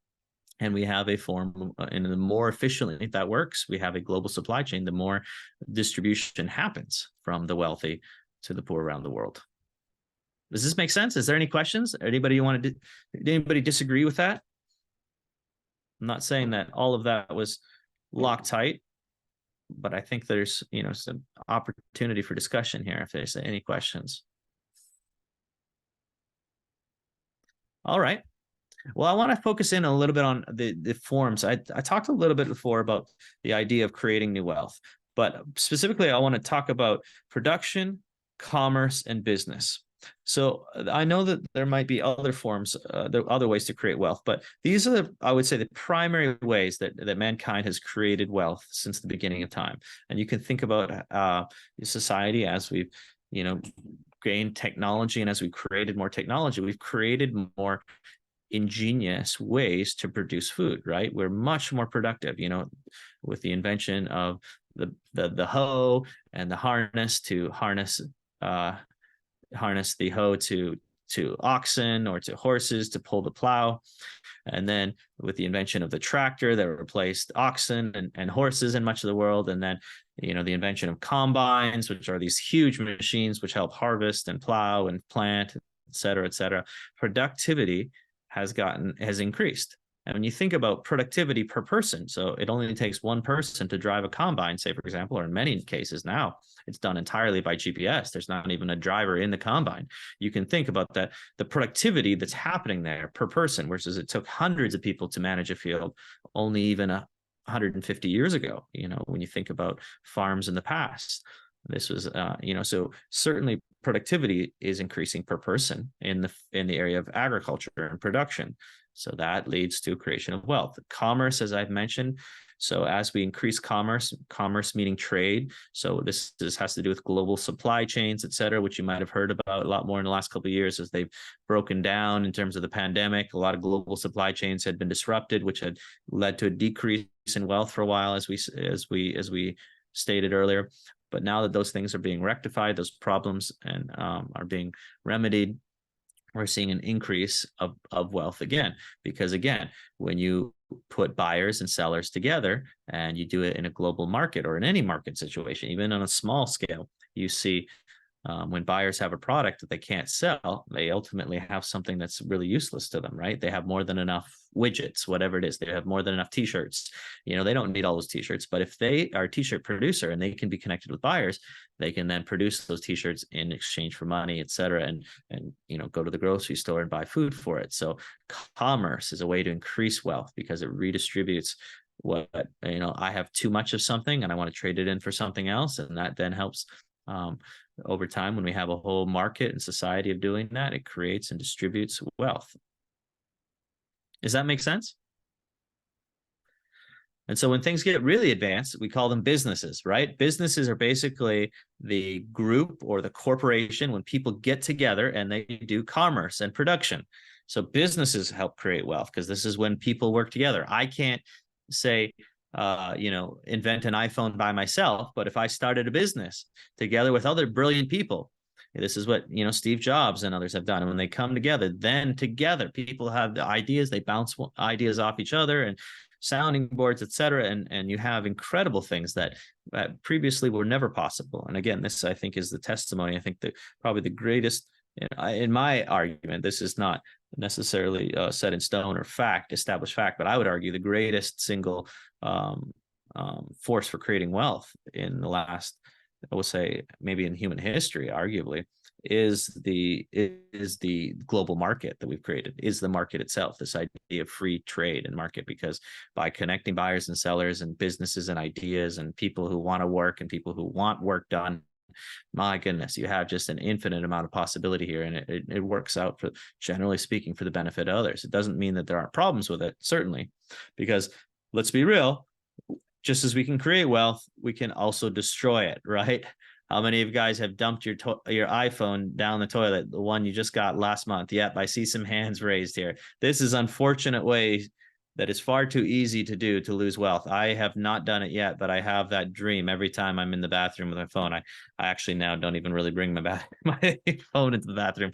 And we have a form, and the more efficiently that works, we have a global supply chain, the more distribution happens from the wealthy to the poor around the world. Does this make sense? Is there any questions? Anybody anybody disagree with that? I'm not saying that all of that was locked tight, but I think there's, some opportunity for discussion here if there's any questions. All right. Well, I want to focus in a little bit on the forms. I talked a little bit before about the idea of creating new wealth, but specifically I want to talk about production, commerce, and business. So I know that there might be other forms, there are other ways to create wealth, but these are the, I would say, the primary ways that mankind has created wealth since the beginning of time. And you can think about society as we've, you know, gained technology, and as we created more technology, we've created more ingenious ways to produce food, right? We're much more productive, you know, with the invention of the hoe and the harness to harness the hoe to oxen or to horses to pull the plow. And then with the invention of the tractor that replaced oxen and horses in much of the world. And then, you know, the invention of combines, which are these huge machines which help harvest and plow and plant, et cetera, productivity has increased. And when you think about productivity per person, so it only takes one person to drive a combine, say, for example, or in many cases now, it's done entirely by GPS. There's not even a driver in the combine. You can think about that, the productivity that's happening there per person, versus it took hundreds of people to manage a field only even 150 years ago, you know, when you think about farms in the past. This was, you know, so certainly productivity is increasing per person in the area of agriculture and production. So that leads to creation of wealth. Commerce, as I've mentioned. So as we increase commerce meaning trade. So this has to do with global supply chains, et cetera, which you might have heard about a lot more in the last couple of years as they've broken down in terms of the pandemic. A lot of global supply chains had been disrupted, which had led to a decrease in wealth for a while, as we stated earlier. But now that those things are being rectified, those problems and are being remedied, we're seeing an increase of wealth again, because again, when you put buyers and sellers together and you do it in a global market or in any market situation, even on a small scale, you see when buyers have a product that they can't sell, they ultimately have something that's really useless to them, right? They have more than enough widgets, whatever it is. They have more than enough t-shirts. You know, they don't need all those t-shirts, but if they are a t-shirt producer and they can be connected with buyers, they can then produce those t-shirts in exchange for money, et cetera, and you know, go to the grocery store and buy food for it. So commerce is a way to increase wealth because it redistributes what, you know, I have too much of something and I want to trade it in for something else, and that then helps over time. When we have a whole market and society of doing that, it creates and distributes wealth. Does that make sense? And so when things get really advanced, we call them businesses, right? Businesses are basically the group or the corporation when people get together and they do commerce and production. So businesses help create wealth because this is when people work together. I can't say, you know, invent an iPhone by myself, but if I started a business together with other brilliant people, this is what, you know, Steve Jobs and others have done. And when they come together, then together people have the ideas, they bounce ideas off each other and sounding boards, et cetera. And you have incredible things that previously were never possible. And again, this, I think, is the testimony. I think that probably the greatest, in my argument, this is not necessarily set in stone or established fact, but I would argue the greatest single force for creating wealth in the last, I would say, maybe in human history, arguably, is the global market that we've created, is the market itself, this idea of free trade and market, because by connecting buyers and sellers and businesses and ideas and people who want to work and people who want work done, my goodness, you have just an infinite amount of possibility here, and it works out, for generally speaking, for the benefit of others. It doesn't mean that there aren't problems with it, certainly, because let's be real, just as we can create wealth, we can also destroy it, right? How many of you guys have dumped your iPhone down the toilet, the one you just got last month? Yep, I see some hands raised here. This is unfortunate way that is far too easy to do, to lose wealth. I have not done it yet, but I have that dream every time I'm in the bathroom with my phone. I actually now don't even really bring my phone into the bathroom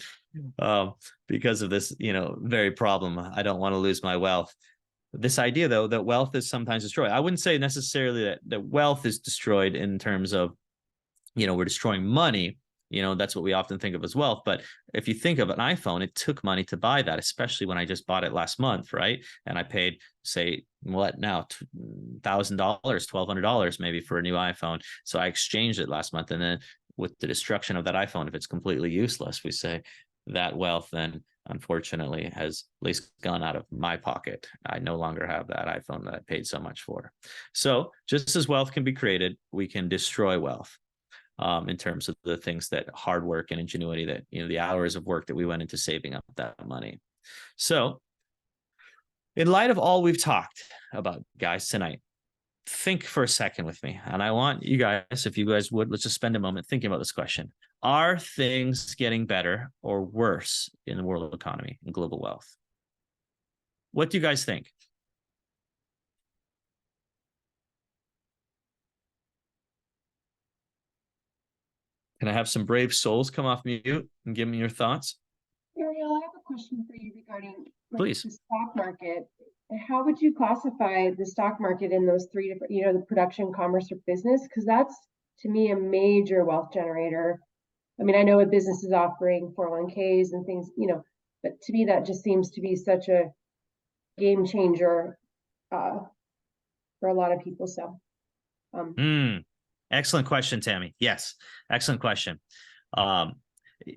because of this, you know, very problem. I don't want to lose my wealth. This idea, though, that wealth is sometimes destroyed. I wouldn't say necessarily that wealth is destroyed in terms of, you know, we're destroying money. You know, that's what we often think of as wealth. But if you think of an iPhone, it took money to buy that, especially when I just bought it last month, right? And I paid, say, what now, $1,000, $1,200 maybe for a new iPhone. So I exchanged it last month. And then with the destruction of that iPhone, if it's completely useless, we say that wealth then unfortunately has at least gone out of my pocket. I no longer have that iPhone that I paid so much for. So just as wealth can be created, we can destroy wealth. in terms of the things that hard work and ingenuity that, the hours of work that we went into saving up that money. So in light of all we've talked about, guys, tonight, think for a second with me. And I want you guys, if you guys would, let's just spend a moment thinking about this question. Are things getting better or worse in the world economy and global wealth? What do you guys think? Can I have some brave souls come off mute and give me your thoughts? Ariel, I have a question for you regarding Please. the stock market. How would you classify the stock market in those three different, the production, commerce, or business? Because that's, to me, a major wealth generator. I mean, I know a business is offering 401ks and things, but to me, that just seems to be such a game changer for a lot of people. So, Excellent question, Tammy. Yes, excellent question.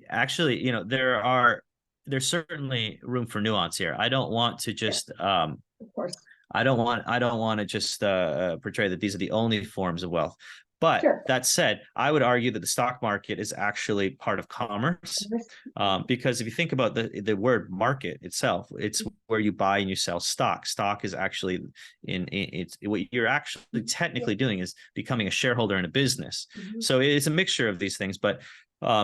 Actually, there's certainly room for nuance here. I don't want to just of course, I don't want to just portray that these are the only forms of wealth. But sure. That said, I would argue that the stock market is actually part of commerce, because if you think about the word market itself, it's where you buy and you sell stock. Stock is actually it's what you're actually technically doing is becoming a shareholder in a business. So it's a mixture of these things, but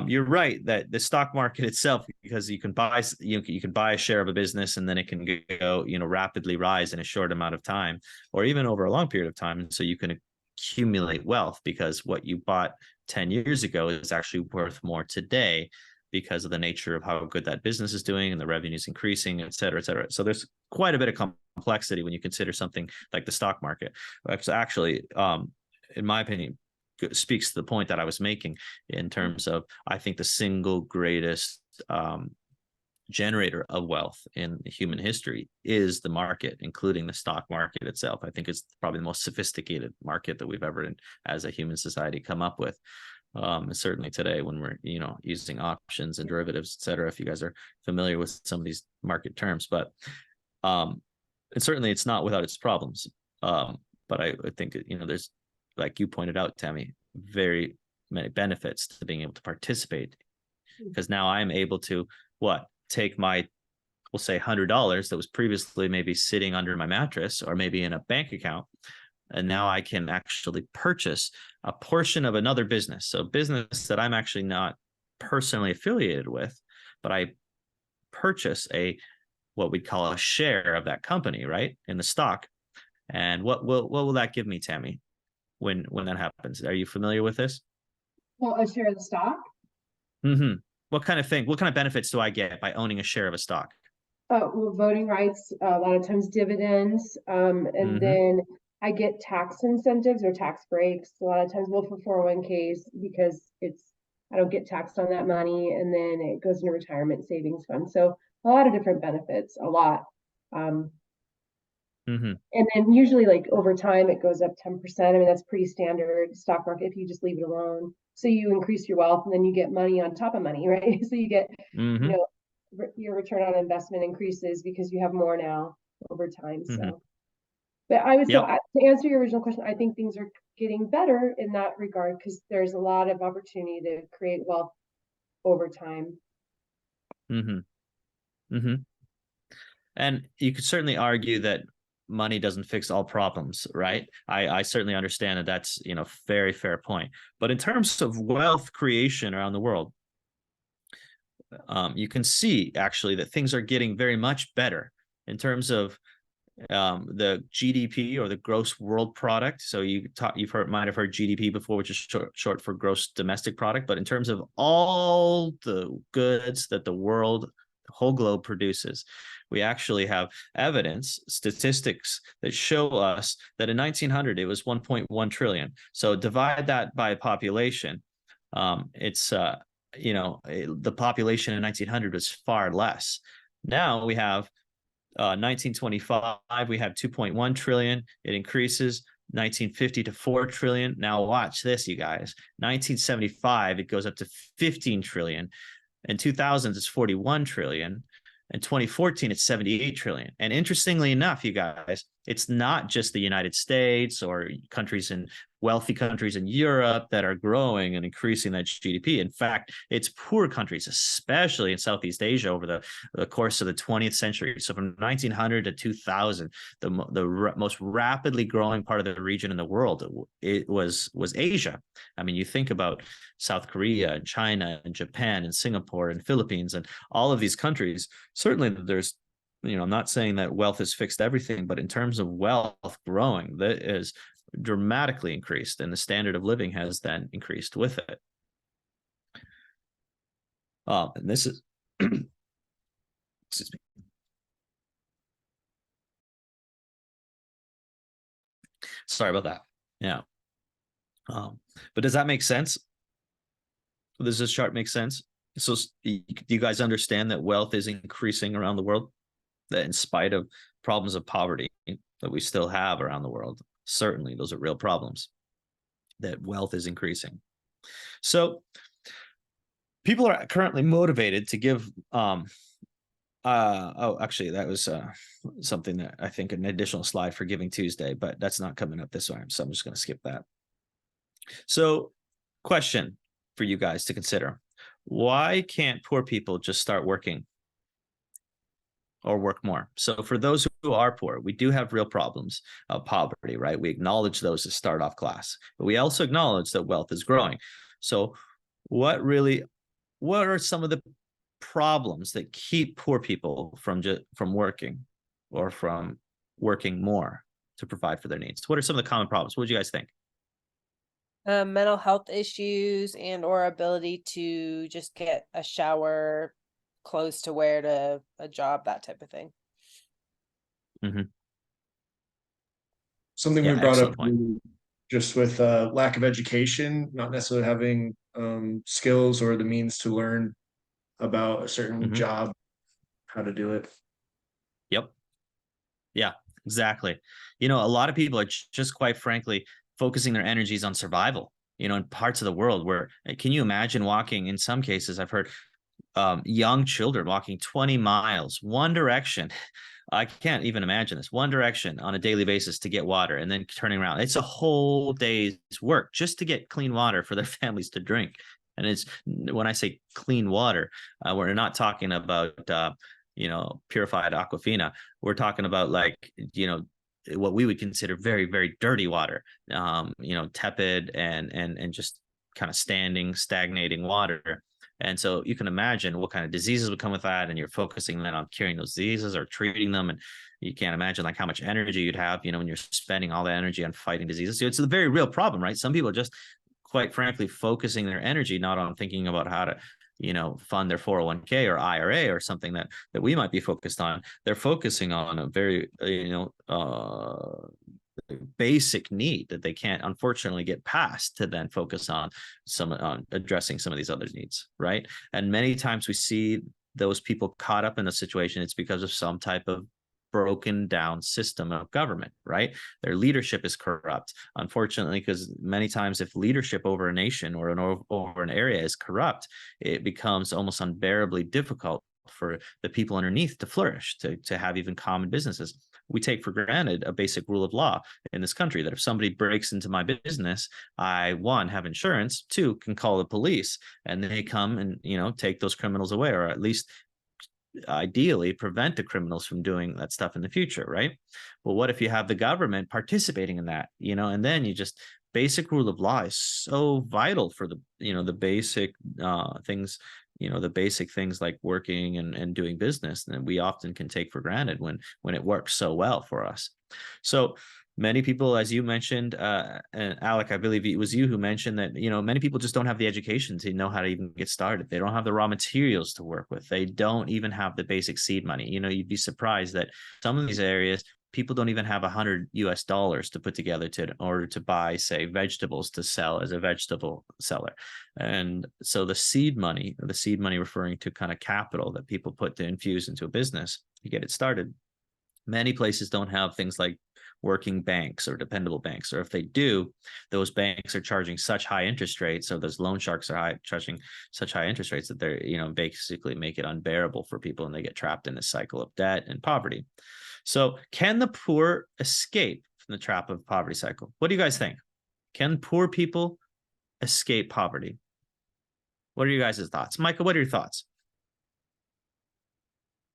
you're right that the stock market itself, because you can buy a share of a business and then it can go rapidly rise in a short amount of time or even over a long period of time, and so you can accumulate wealth because what you bought 10 years ago is actually worth more today because of the nature of how good that business is doing and the revenues increasing, et cetera, et cetera. So there's quite a bit of complexity when you consider something like the stock market. It's actually, in my opinion, speaks to the point that I was making in terms of, I think the single greatest generator of wealth in human history is the market, including the stock market itself. I think it's probably the most sophisticated market that we've ever, as a human society, come up with. And certainly today, when we're using options and derivatives, et cetera, if you guys are familiar with some of these market terms, but and certainly it's not without its problems. But I think there's, like you pointed out, Tammy, very many benefits to being able to participate, because now I'm able to take my, we'll say $100 that was previously maybe sitting under my mattress or maybe in a bank account, and now I can actually purchase a portion of another business. So a business that I'm actually not personally affiliated with, but I purchase what we'd call a share of that company, right, in the stock. And what will that give me, Tammy, when that happens? Are you familiar with this? Well, a share of the stock? Mm-hmm. What kind of benefits do I get by owning a share of a stock? Well, voting rights, a lot of times dividends, and then I get tax incentives or tax breaks. A lot of times, for 401ks, because I don't get taxed on that money, and then it goes into retirement savings fund. So a lot of different benefits, a lot. And then usually, like over time, it goes up 10%. I mean, that's pretty standard stock market if you just leave it alone. So you increase your wealth, and then you get money on top of money, right? So you get, your return on investment increases because you have more now over time. So, but I would say, to answer your original question, I think things are getting better in that regard because there's a lot of opportunity to create wealth over time. And you could certainly argue that money doesn't fix all problems, right? I certainly understand that that's, very fair point. But in terms of wealth creation around the world, you can see actually that things are getting very much better in terms of the GDP, or the gross world product. So might have heard GDP before, which is short for gross domestic product. But in terms of all the goods that the whole globe produces, we actually have statistics that show us that in 1900 it was 1.1 trillion. So divide that by population. It's the population in 1900 was far less. Now we have 1925, we have 2.1 trillion. It increases 1950 to 4 trillion. Now watch this, you guys. 1975, it goes up to 15 trillion. In 2000s, it's 41 trillion. In 2014, it's 78 trillion. And interestingly enough, you guys, it's not just the United States or wealthy countries in Europe that are growing and increasing that GDP. In fact, it's poor countries, especially in Southeast Asia over the course of the 20th century. So from 1900 to 2000, the most rapidly growing part of the region in the world, it was Asia. I mean, you think about South Korea and China and Japan and Singapore and Philippines and all of these countries. Certainly there's, I'm not saying that wealth has fixed everything, but in terms of wealth growing, that is dramatically increased, and the standard of living has then increased with it. And this is, excuse me. Sorry about that. Yeah. But does that make sense? Does this chart make sense? So do you guys understand that wealth is increasing around the world? That in spite of problems of poverty that we still have around the world, certainly those are real problems, that wealth is increasing. So people are currently motivated to give, actually that was something that I think an additional slide for Giving Tuesday, but that's not coming up this time. So I'm just going to skip that. So question for you guys to consider: why can't poor people just start working or work more? So for those who are poor, we do have real problems of poverty, right? We acknowledge those as start off class, but we also acknowledge that wealth is growing. So what are some of the problems that keep poor people from working or from working more to provide for their needs? What are some of the common problems? What do you guys think? Mental health issues and or ability to just get a shower, clothes to wear to a job, that type of thing. Mm-hmm. Something we brought up just with lack of education, not necessarily having skills or the means to learn about a certain job, how to do it. Yep. Yeah, exactly. A lot of people are just quite frankly focusing their energies on survival, in parts of the world where, can you imagine walking, in some cases I've heard young children walking 20 miles one direction. I can't even imagine this, one direction on a daily basis to get water and then turning around. It's a whole day's work just to get clean water for their families to drink. And it's, when I say clean water, we're not talking about purified Aquafina. We're talking about what we would consider very, very dirty water, tepid and just kind of stagnating water. And so you can imagine what kind of diseases would come with that. And you're focusing then on curing those diseases or treating them. And you can't imagine how much energy you'd have, when you're spending all that energy on fighting diseases. So it's a very real problem, right? Some people are just, quite frankly, focusing their energy not on thinking about how to, fund their 401k or IRA or something that we might be focused on. They're focusing on a very, basic need that they can't unfortunately get past to then focus on addressing some of these other needs, right? And many times we see those people caught up in a situation, it's because of some type of broken down system of government, right? Their leadership is corrupt, unfortunately, because many times if leadership over a nation or over an area is corrupt, it becomes almost unbearably difficult for the people underneath to flourish, to have even common businesses. We take for granted a basic rule of law in this country that if somebody breaks into my business, I, one, have insurance, two, can call the police and they come and, take those criminals away, or at least ideally prevent the criminals from doing that stuff in the future, right? Well, what if you have the government participating in that, and then you just, basic rule of law is so vital for the, the basic things, the basic things like working and doing business that we often can take for granted when it works so well for us. So many people, as you mentioned, and Alec, I believe it was you who mentioned that, many people just don't have the education to know how to even get started. They don't have the raw materials to work with. They don't even have the basic seed money. You'd be surprised that some of these areas, people don't even have $100 to put together in order to buy, say, vegetables to sell as a vegetable seller. And so the seed money referring to kind of capital that people put to infuse into a business to get it started. Many places don't have things like working banks or dependable banks, or if they do, those banks are charging such high interest rates, or those loan sharks are charging such high interest rates that they're, basically make it unbearable for people and they get trapped in this cycle of debt and poverty. So can the poor escape from the trap of poverty cycle? What do you guys think? Can poor people escape poverty? What are you guys' thoughts? Michael, what are your thoughts?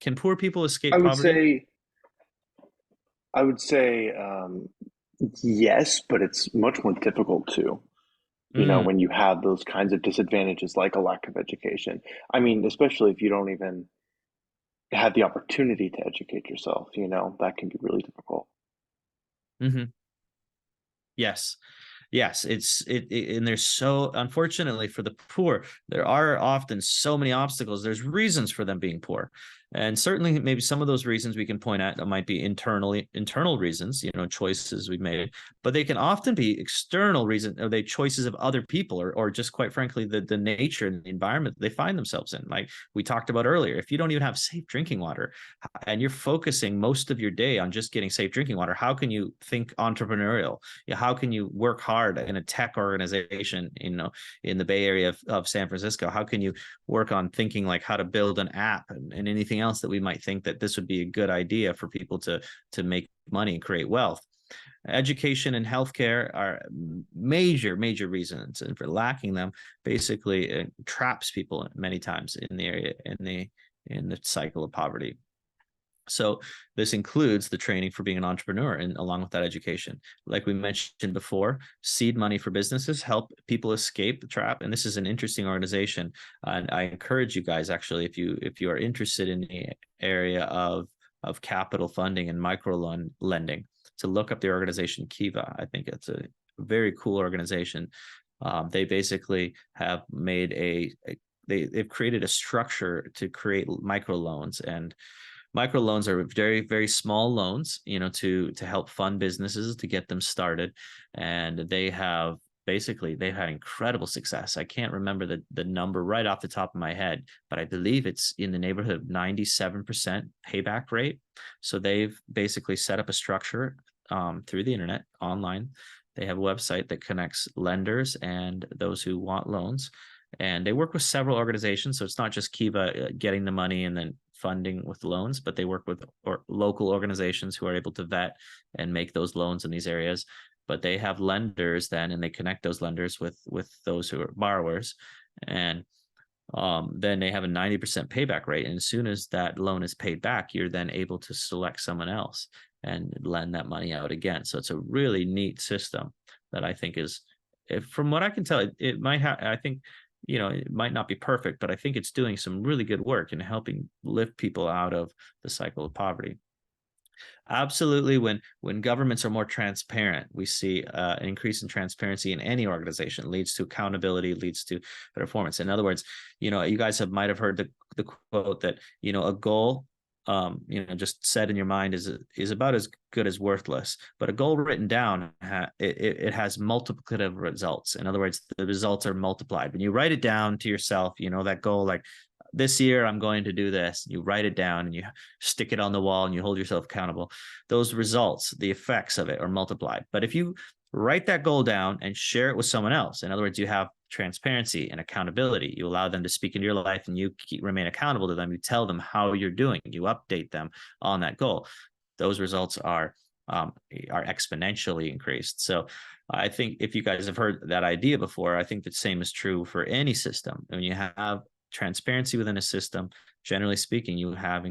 Can poor people escape poverty? I would say yes, but it's much more difficult to, you know, when you have those kinds of disadvantages like a lack of education. I mean, especially if you don't even have the opportunity to educate yourself, you know, that can be really difficult. Yes. Yes, and there's so, unfortunately for the poor, there are often so many obstacles. There's reasons for them being poor. And certainly maybe some of those reasons we can point at that might be internal reasons, you know, choices we've made, but they can often be external reasons, or they choices of other people, or just quite frankly, the nature and the environment they find themselves in. Like we talked about earlier, if you don't even have safe drinking water and you're focusing most of your day on just getting safe drinking water, how can you think entrepreneurial? Yeah, how can you work hard in a tech organization, you know, in the Bay Area of San Francisco? How can you work on thinking like how to build an app and anything else that we might think that this would be a good idea for people to make money and create wealth? Education and healthcare are major reasons, and for lacking them basically it traps people many times in the area, in the cycle of poverty. So this includes the training for being an entrepreneur, and along with that education, like we mentioned before, seed money for businesses help people escape the trap. And this is an interesting organization. And I encourage you guys, actually, if you are interested in the area of capital funding and micro lending, to look up the organization Kiva. I think it's a very cool organization. They basically have made they've created a structure to create microloans, and microloans are very, very small loans, you know, to help fund businesses to get them started. And they've had incredible success. I can't remember the number right off the top of my head, but I believe it's in the neighborhood of 97% payback rate. So they've basically set up a structure through the internet online. They have a website that connects lenders and those who want loans. And they work with several organizations. So it's not just Kiva getting the money and then funding with loans, but they work with local organizations who are able to vet and make those loans in these areas. But they have lenders then, and they connect those lenders with those who are borrowers. And then they have a 90% payback rate. And as soon as that loan is paid back, you're then able to select someone else and lend that money out again. So it's a really neat system that I think is, from what I can tell, it might have, I think, you know, it might not be perfect, but I think it's doing some really good work in helping lift people out of the cycle of poverty. Absolutely. When governments are more transparent, we see an increase in transparency in any organization. Leads to accountability, leads to performance. In other words, you know, you guys might have heard the quote that, you know, a goal, you know, just set in your mind is about as good as worthless. But a goal written down, it has multiplicative results. In other words, the results are multiplied. When you write it down to yourself, you know, that goal, like this year I'm going to do this, you write it down and you stick it on the wall and you hold yourself accountable. Those results, the effects of it are multiplied. But if you write that goal down and share it with someone else, in other words, you have transparency and accountability, you allow them to speak into your life and you remain accountable to them, you tell them how you're doing, you update them on that goal, those results are exponentially increased. So I think if you guys have heard that idea before, I think the same is true for any system. When you have transparency within a system, generally speaking, you have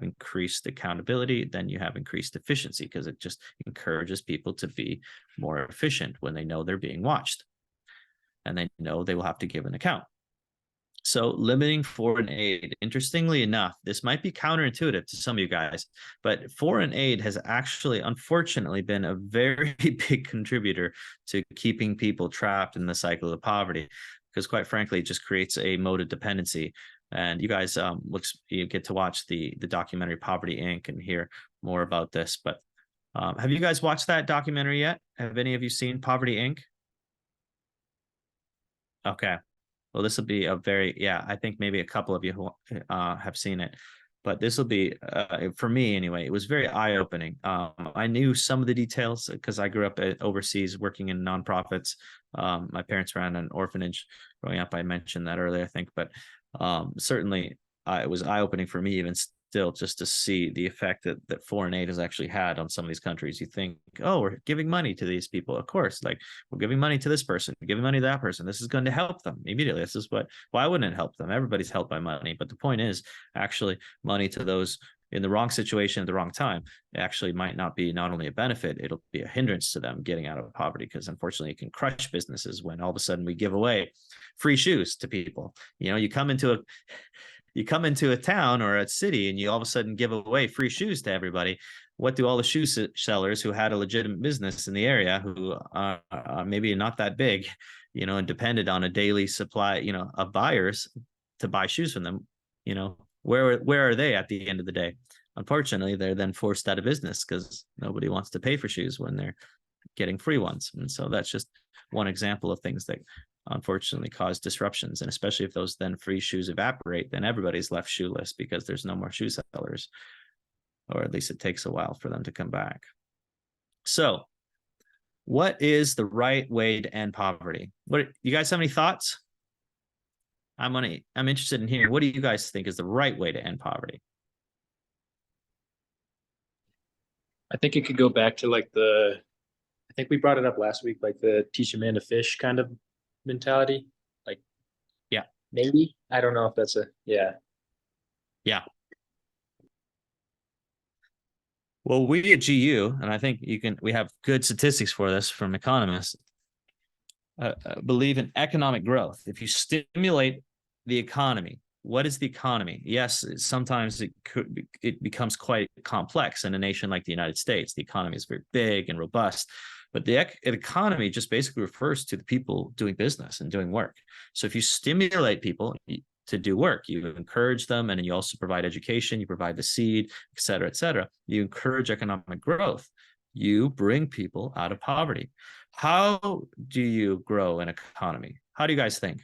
increased accountability, then you have increased efficiency, because it just encourages people to be more efficient when they know they're being watched and they know they will have to give an account. So limiting foreign aid, interestingly enough, this might be counterintuitive to some of you guys, but foreign aid has actually, unfortunately, been a very big contributor to keeping people trapped in the cycle of poverty, because quite frankly, it just creates a mode of dependency. And you guys you get to watch the documentary Poverty Inc. and hear more about this. But have you guys watched that documentary yet? Have any of you seen Poverty Inc.? Okay. Well, this will be I think maybe a couple of you who have seen it, but this will be, for me anyway, it was very eye-opening. I knew some of the details because I grew up overseas working in nonprofits. My parents ran an orphanage growing up. I mentioned that earlier, I think, but certainly it was eye-opening for me even still just to see the effect that foreign aid has actually had on some of these countries. You think, oh, we're giving money to these people. Of course, like we're giving money to this person, we're giving money to that person. This is going to help them immediately. This is why wouldn't it help them? Everybody's helped by money. But the point is actually money to those in the wrong situation at the wrong time, it actually might not be not only a benefit, it'll be a hindrance to them getting out of poverty, because unfortunately it can crush businesses when all of a sudden we give away free shoes to people. You know, you come into a town or a city and you all of a sudden give away free shoes to everybody. What do all the shoe sellers who had a legitimate business in the area, who are maybe not that big, you know, and depended on a daily supply, you know, of buyers to buy shoes from them, you know, where are they at the end of the day? Unfortunately, they're then forced out of business because nobody wants to pay for shoes when they're getting free ones. And so that's just one example of things that unfortunately cause disruptions. And especially if those then free shoes evaporate, then everybody's left shoeless because there's no more shoe sellers, or at least it takes a while for them to come back. So what is the right way to end poverty? What, you guys have any thoughts? I'm interested in hearing, what do you guys think is the right way to end poverty? I think it could go back to like I think we brought it up last week, like the teach a man to fish kind of mentality. Like, yeah, maybe, I don't know if that's yeah. Well, we at GU, and I think we have good statistics for this from economists, believe in economic growth. If you stimulate the economy, what is the economy? Yes, sometimes it becomes quite complex in a nation like the United States. The economy is very big and robust, but the economy just basically refers to the people doing business and doing work. So if you stimulate people to do work, you encourage them, and you also provide education, you provide the seed, et cetera, you encourage economic growth. You bring people out of poverty. How do you grow an economy? How do you guys think?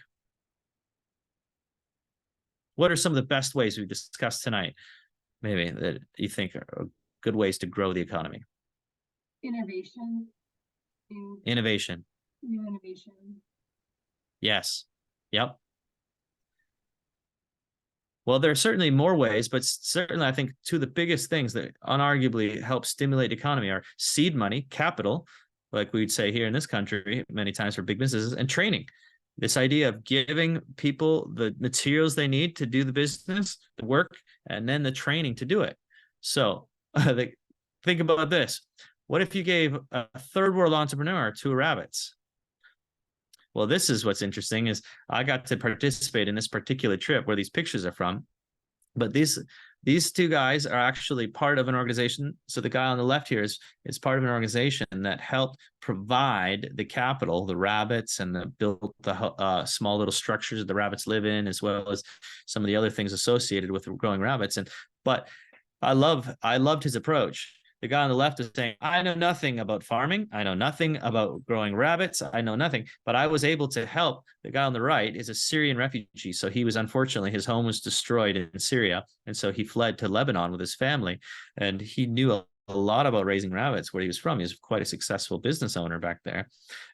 What are some of the best ways we've discussed tonight, maybe, that you think are good ways to grow the economy? Innovation. Innovation. New innovation. Yes. Yep. Well, there are certainly more ways, but certainly I think two of the biggest things that unarguably help stimulate the economy are seed money, capital, like we'd say here in this country many times for big businesses, and training. This idea of giving people the materials they need to do the business, the work, and then the training to do it. So think about this. What if you gave a third world entrepreneur 2 rabbits? Well, this is what's interesting, is I got to participate in this particular trip where these pictures are from. But these 2 guys are actually part of an organization. So the guy on the left here is part of an organization that helped provide the capital, the rabbits, and built the small little structures that the rabbits live in, as well as some of the other things associated with growing rabbits. But I loved his approach. The guy on the left is saying, I know nothing about farming. I know nothing about growing rabbits. I know nothing, but I was able to help. The guy on the right is a Syrian refugee. So he was, unfortunately, his home was destroyed in Syria. And so he fled to Lebanon with his family. And he knew a lot about raising rabbits where he was from. He was quite a successful business owner back there.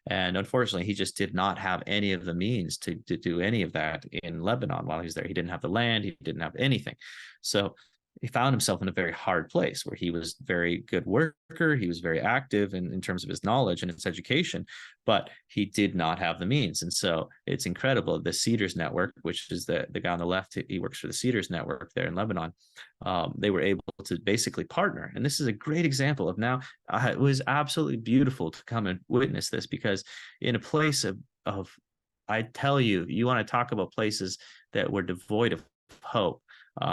And unfortunately, he just did not have any of the means to do any of that in Lebanon while he was there. He didn't have the land. He didn't have anything. So he found himself in a very hard place where he was a very good worker. He was very active in terms of his knowledge and his education, but he did not have the means. And so it's incredible. The Cedars Network, which is the guy on the left, he works for the Cedars Network there in Lebanon. They were able to basically partner. And this is a great example of now, it was absolutely beautiful to come and witness this, because in a place of I tell you, you want to talk about places that were devoid of hope.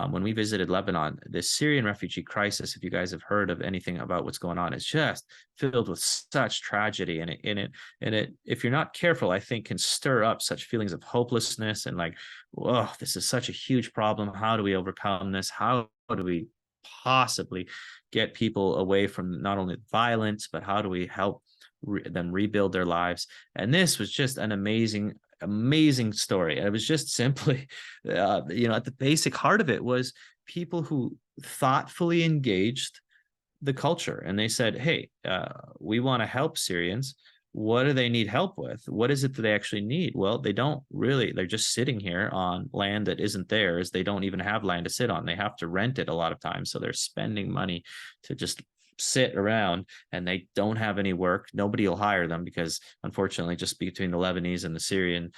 When we visited Lebanon, the Syrian refugee crisis, if you guys have heard of anything about what's going on, is just filled with such tragedy. And it, if you're not careful, I think can stir up such feelings of hopelessness and like, whoa, this is such a huge problem. How do we overcome this? How do we possibly get people away from not only violence, but how do we help them rebuild their lives? And this was just an amazing story. And it was just simply, at the basic heart of it was people who thoughtfully engaged the culture. And they said, hey, we want to help Syrians. what do they need help with? What is it that they actually need? Well, they don't really, they're just sitting here on land that isn't theirs. They don't even have land to sit on. They have to rent it a lot of times. So they're spending money to just sit around, and they don't have any work. Nobody will hire them because, unfortunately, just between the Lebanese and the Syrian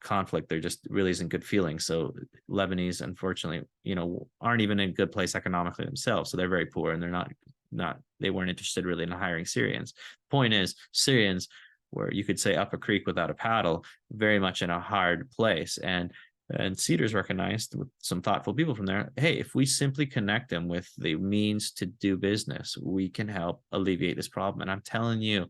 conflict, there just really isn't good feelings. So Lebanese, unfortunately, aren't even in a good place economically themselves. So they're very poor, and they're not they weren't interested really in hiring Syrians. Point is, Syrians were, you could say, up a creek without a paddle, very much in a hard place. And Cedars recognized, with some thoughtful people from there, hey, if we simply connect them with the means to do business, we can help alleviate this problem. And I'm telling you,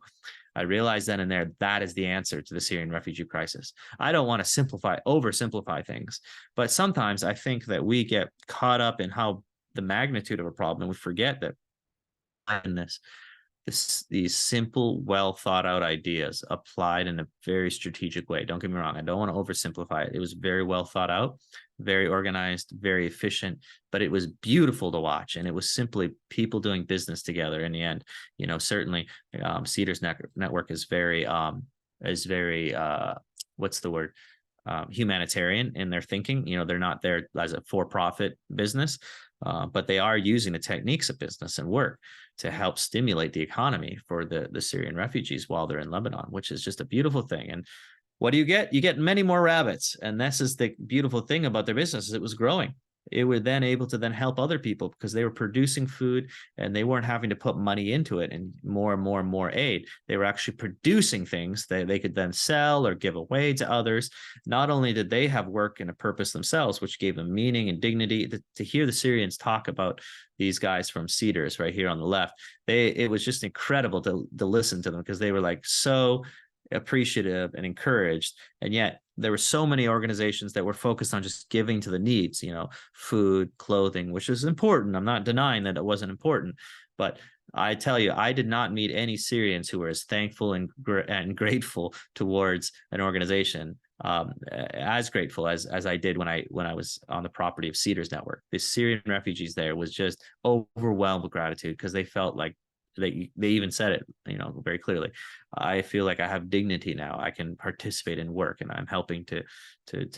I realized then and there, that is the answer to the Syrian refugee crisis. I don't want to oversimplify things, but sometimes I think that we get caught up in how the magnitude of a problem, and we forget that in these simple, well thought out ideas applied in a very strategic way. Don't get me wrong, I don't want to oversimplify it. It was very well thought out, very organized, very efficient, but it was beautiful to watch. And it was simply people doing business together in the end. Certainly Cedars Network is very what's the word? Humanitarian in their thinking. They're not there as a for-profit business, but they are using the techniques of business and work to help stimulate the economy for the Syrian refugees while they're in Lebanon, which is just a beautiful thing. And what do you get? You get many more rabbits. And this is the beautiful thing about their business, is it was growing. It were then able to then help other people because they were producing food, and they weren't having to put money into it and more aid. They were actually producing things that they could then sell or give away to others. Not only did they have work and a purpose themselves, which gave them meaning and dignity. To hear the Syrians talk about these guys from Cedars right here on the left, it was just incredible to listen to them, because they were like so appreciative and encouraged. And yet there were so many organizations that were focused on just giving to the needs, food, clothing, which is important. I'm not denying that it wasn't important, but I tell you, I did not meet any Syrians who were as thankful and grateful towards an organization as grateful as I did when I was on the property of Cedars Network. The Syrian refugees there was just overwhelmed with gratitude, because they felt like they even said it, very clearly. I feel like I have dignity now. I can participate in work, and I'm helping to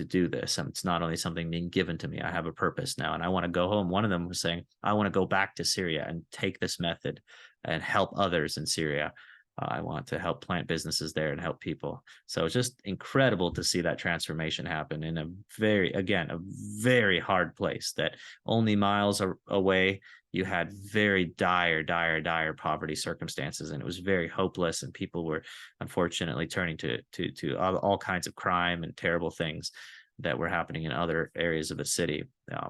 do this. And it's not only something being given to me. I have a purpose now, and I want to go home. One of them was saying, I want to go back to Syria and take this method and help others in Syria. I want to help plant businesses there and help people. So it's just incredible to see that transformation happen in a very hard place that only miles away you had very dire poverty circumstances, and it was very hopeless, and people were unfortunately turning to all kinds of crime and terrible things that were happening in other areas of the city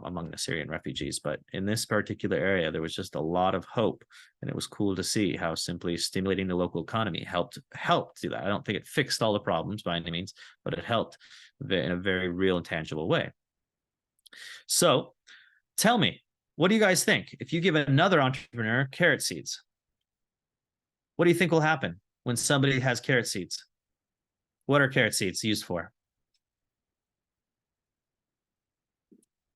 among the Syrian refugees. But in this particular area, there was just a lot of hope, and it was cool to see how simply stimulating the local economy helped do that. I don't think it fixed all the problems by any means, but it helped in a very real and tangible way. So tell me, what do you guys think? If you give another entrepreneur carrot seeds, what do you think will happen when somebody has carrot seeds? What are carrot seeds used for?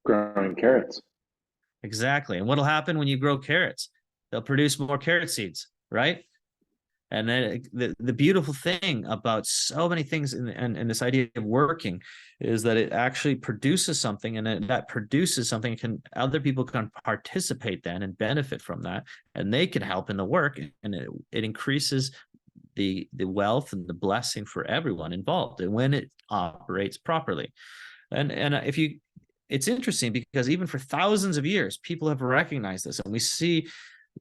Growing carrots. Exactly. And what'll happen when you grow carrots? They'll produce more carrot seeds, right? And then the beautiful thing about so many things in this idea of working is that it actually produces something, and that produces something other people can participate then and benefit from that, and they can help in the work, and it increases the wealth and the blessing for everyone involved, and when it operates properly. And it's interesting because even for thousands of years, people have recognized this, and we see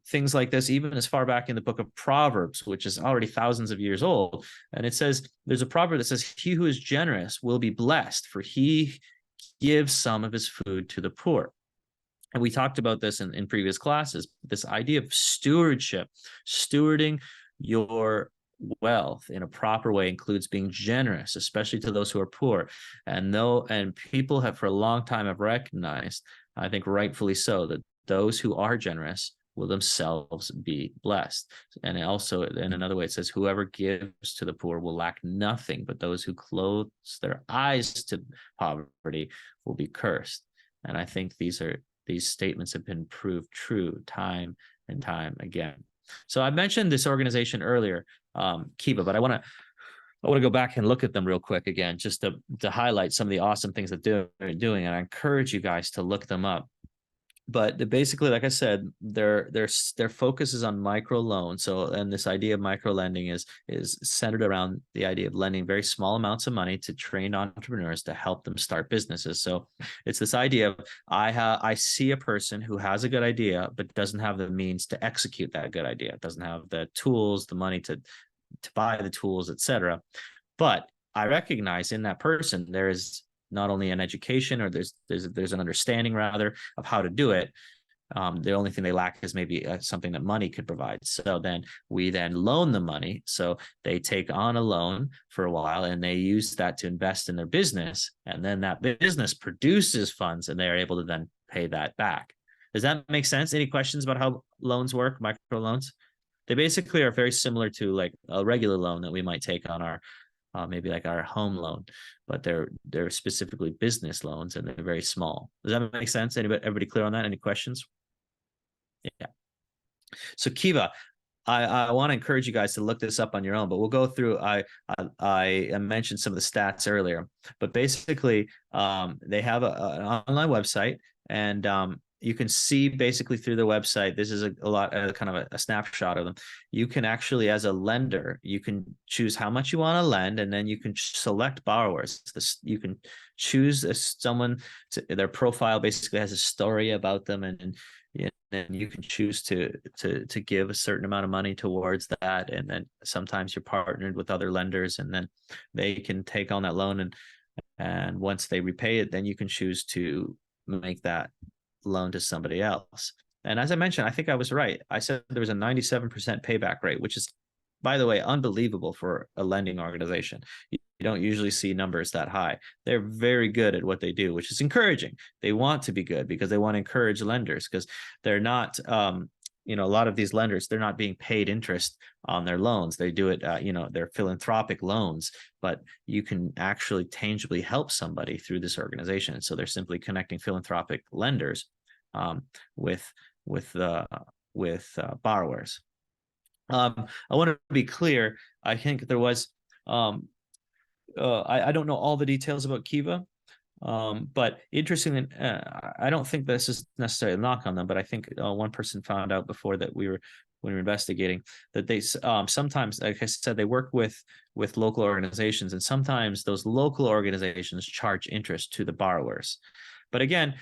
things like this even as far back in the book of Proverbs, which is already thousands of years old. And it says, there's a proverb that says, he who is generous will be blessed, for he gives some of his food to the poor. And we talked about this in previous classes, this idea of stewardship. Stewarding your wealth in a proper way includes being generous, especially to those who are poor. And people have for a long time have recognized, I think rightfully so, that those who are generous will themselves be blessed. And also, in another way, it says, whoever gives to the poor will lack nothing, but those who close their eyes to poverty will be cursed. And I think these statements have been proved true time and time again. So I mentioned this organization earlier, Kiva, but I want to go back and look at them real quick again, just to highlight some of the awesome things that they're doing. And I encourage you guys to look them up. But basically, like I said, their focus is on micro loans. So, and this idea of micro lending is centered around the idea of lending very small amounts of money to trained entrepreneurs to help them start businesses. So it's this idea of I see a person who has a good idea but doesn't have the means to execute that good idea, doesn't have the tools, the money to buy the tools, etc. But I recognize in that person there is not only an education, or there's an understanding rather of how to do it. The only thing they lack is maybe something that money could provide. So then we loan the money. So they take on a loan for a while and they use that to invest in their business. And then that business produces funds and they're able to then pay that back. Does that make sense? Any questions about how loans work, micro loans? They basically are very similar to like a regular loan that we might take on our maybe like our home loan, but they're specifically business loans and they're very small. Does that make sense? Everybody clear on that? Any questions? Yeah. So Kiva, I want to encourage you guys to look this up on your own, but we'll go through. I mentioned some of the stats earlier, but basically they have an online website, and you can see basically through the website, this is a lot kind of a snapshot of them. You can actually, as a lender, you can choose how much you want to lend, and then you can select borrowers. You can choose someone their profile basically has a story about them, and you can choose to give a certain amount of money towards that. And then sometimes you're partnered with other lenders, and then they can take on that loan, and once they repay it, then you can choose to make that loan to somebody else. And as I mentioned, I think I was right. I said there was a 97% payback rate, which is, by the way, unbelievable for a lending organization. You don't usually see numbers that high. They're very good at what they do, which is encouraging. They want to be good because they want to encourage lenders, because they're not, a lot of these lenders, they're not being paid interest on their loans. They do it, they're philanthropic loans, but you can actually tangibly help somebody through this organization. So they're simply connecting philanthropic lenders with borrowers. I want to be clear. I think there was, I don't know all the details about Kiva, but interestingly, I don't think this is necessarily a knock on them, but I think one person found out before that when we were investigating, that they sometimes, like I said, they work with local organizations, and sometimes those local organizations charge interest to the borrowers. But again,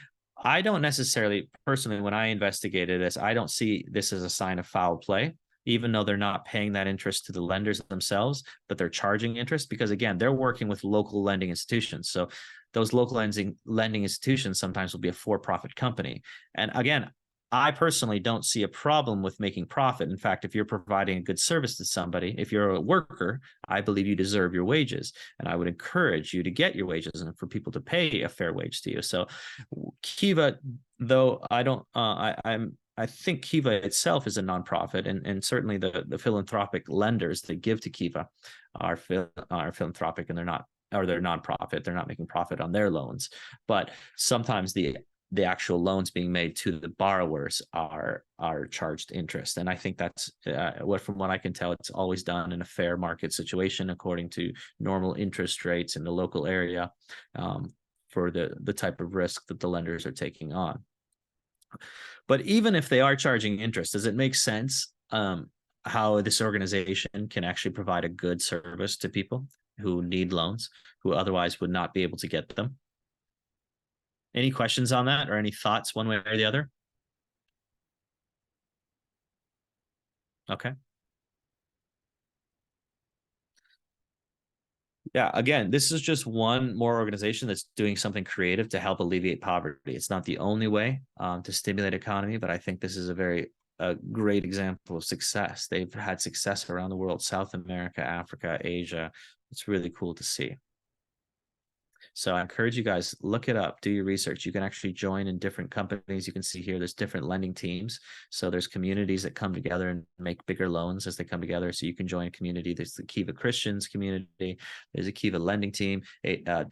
I don't necessarily, personally, when I investigated this, I don't see this as a sign of foul play, even though they're not paying that interest to the lenders themselves, but they're charging interest, because again, they're working with local lending institutions. So those local lending institutions sometimes will be a for-profit company. And again, I personally don't see a problem with making profit. In fact, if you're providing a good service to somebody, if you're a worker, I believe you deserve your wages. And I would encourage you to get your wages and for people to pay a fair wage to you. So Kiva, though I don't, I think Kiva itself is a nonprofit, and certainly the philanthropic lenders that give to Kiva are philanthropic, and they're nonprofit. They're not making profit on their loans, but sometimes the actual loans being made to the borrowers are charged interest. And I think that's from what I can tell, it's always done in a fair market situation according to normal interest rates in the local area for the type of risk that the lenders are taking on. But even if they are charging interest, does it make sense how this organization can actually provide a good service to people who need loans, who otherwise would not be able to get them? Any questions on that, or any thoughts one way or the other? Okay. Yeah, again, this is just one more organization that's doing something creative to help alleviate poverty. It's not the only way to stimulate economy, but I think this is a great example of success. They've had success around the world, South America, Africa, Asia. It's really cool to see. So I encourage you guys, look it up, do your research. You can actually join in different companies. You can see here, there's different lending teams. So there's communities that come together and make bigger loans as they come together. So you can join a community. There's the Kiva Christians community. There's a Kiva lending team, A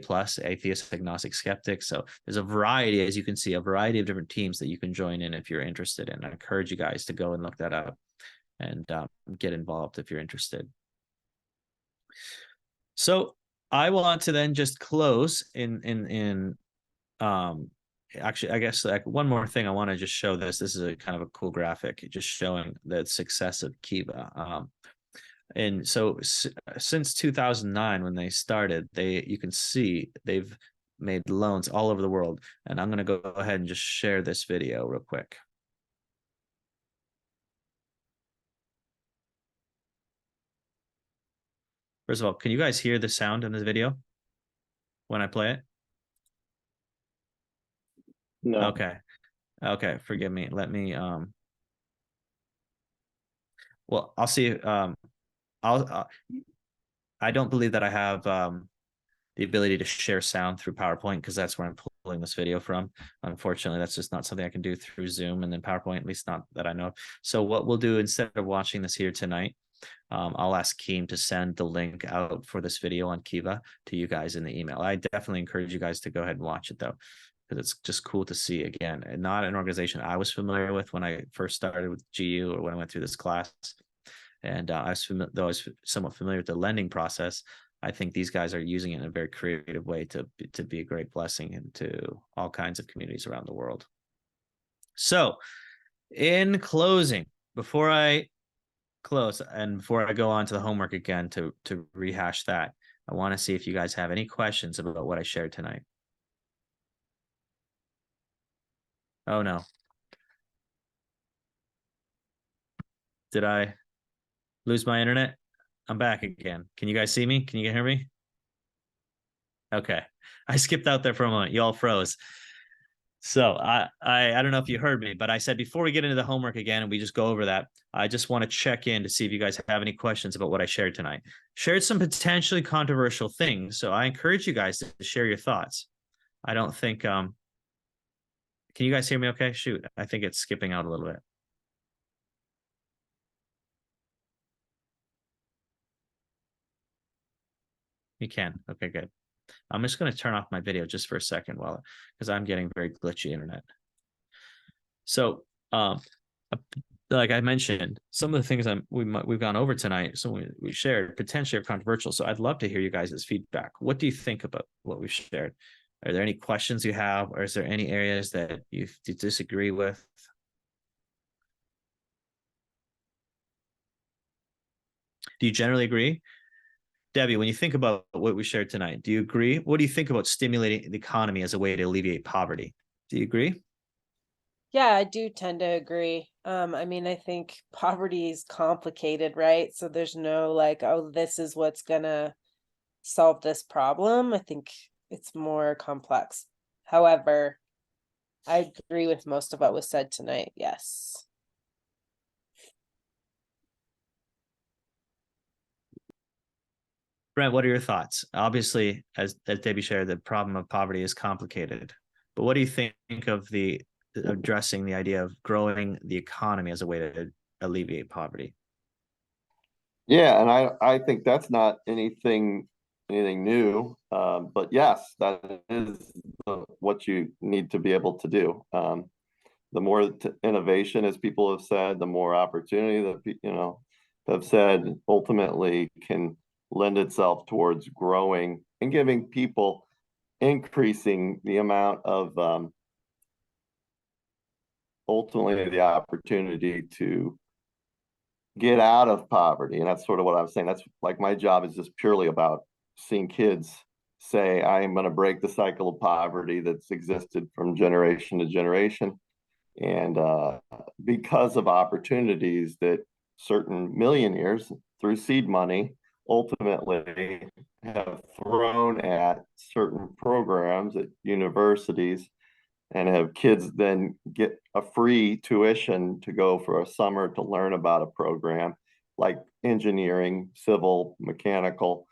plus, atheist, agnostic, skeptic. So there's a variety, as you can see, a variety of different teams that you can join in if you're interested in. I encourage you guys to go and look that up and get involved if you're interested. So I want to then just close actually, I guess like one more thing. I want to just show this. This is a kind of a cool graphic, just showing the success of Kiva. And so since 2009, when they started, you can see they've made loans all over the world. And I'm going to go ahead and just share this video real quick. First of all, can you guys hear the sound in this video when I play it? No. Okay, forgive me. Let me well, I'll see. I don't believe that I have the ability to share sound through PowerPoint, because that's where I'm pulling this video from. Unfortunately, that's just not something I can do through Zoom and then PowerPoint, at least not that I know of. So what we'll do, instead of watching this here tonight, I'll ask Keem to send the link out for this video on Kiva to you guys in the email. I definitely encourage you guys to go ahead and watch it, though, because it's just cool to see, again, and not an organization I was familiar with when I first started with GU or when I went through this class. And though I was somewhat familiar with the lending process, I think these guys are using it in a very creative way to be a great blessing into all kinds of communities around the world. So in closing, before I close and before I go on to the homework again to rehash that, I want to see if you guys have any questions about what I shared tonight. Oh no. Did I lose my internet? I'm back again. Can you guys see me? Can you hear me? Okay. I skipped out there for a moment. You all froze. So I don't know if you heard me, but I said before we get into the homework again and we just go over that, I just want to check in to see if you guys have any questions about what I shared tonight. Shared some potentially controversial things, so I encourage you guys to share your thoughts. I don't think, can you guys hear me okay? Shoot, I think it's skipping out a little bit. You can. Okay, good. I'm just going to turn off my video just for a second because I'm getting very glitchy internet. So, like I mentioned, some of the things we've gone over tonight, so we shared, potentially are controversial. So I'd love to hear you guys' feedback. What do you think about what we've shared? Are there any questions you have, or is there any areas that you disagree with? Do you generally agree? Debbie, when you think about what we shared tonight, do you agree? What do you think about stimulating the economy as a way to alleviate poverty? Do you agree? Yeah, I do tend to agree. I mean, I think poverty is complicated, right? So there's no like, oh, this is what's gonna solve this problem. I think it's more complex. However, I agree with most of what was said tonight. Yes. Brent, what are your thoughts? Obviously, as Debbie shared, the problem of poverty is complicated. But what do you think of addressing the idea of growing the economy as a way to alleviate poverty? Yeah, and I think that's not anything new. But yes, that is what you need to be able to do. The more innovation, as people have said, the more opportunity that have said ultimately can lend itself towards growing and giving people, increasing the amount of ultimately the opportunity to get out of poverty. And that's sort of what I'm saying. That's like my job is just purely about seeing kids say, I am going to break the cycle of poverty that's existed from generation to generation. And because of opportunities that certain millionaires through seed money ultimately have thrown at certain programs at universities, and have kids then get a free tuition to go for a summer to learn about a program like engineering, civil, mechanical,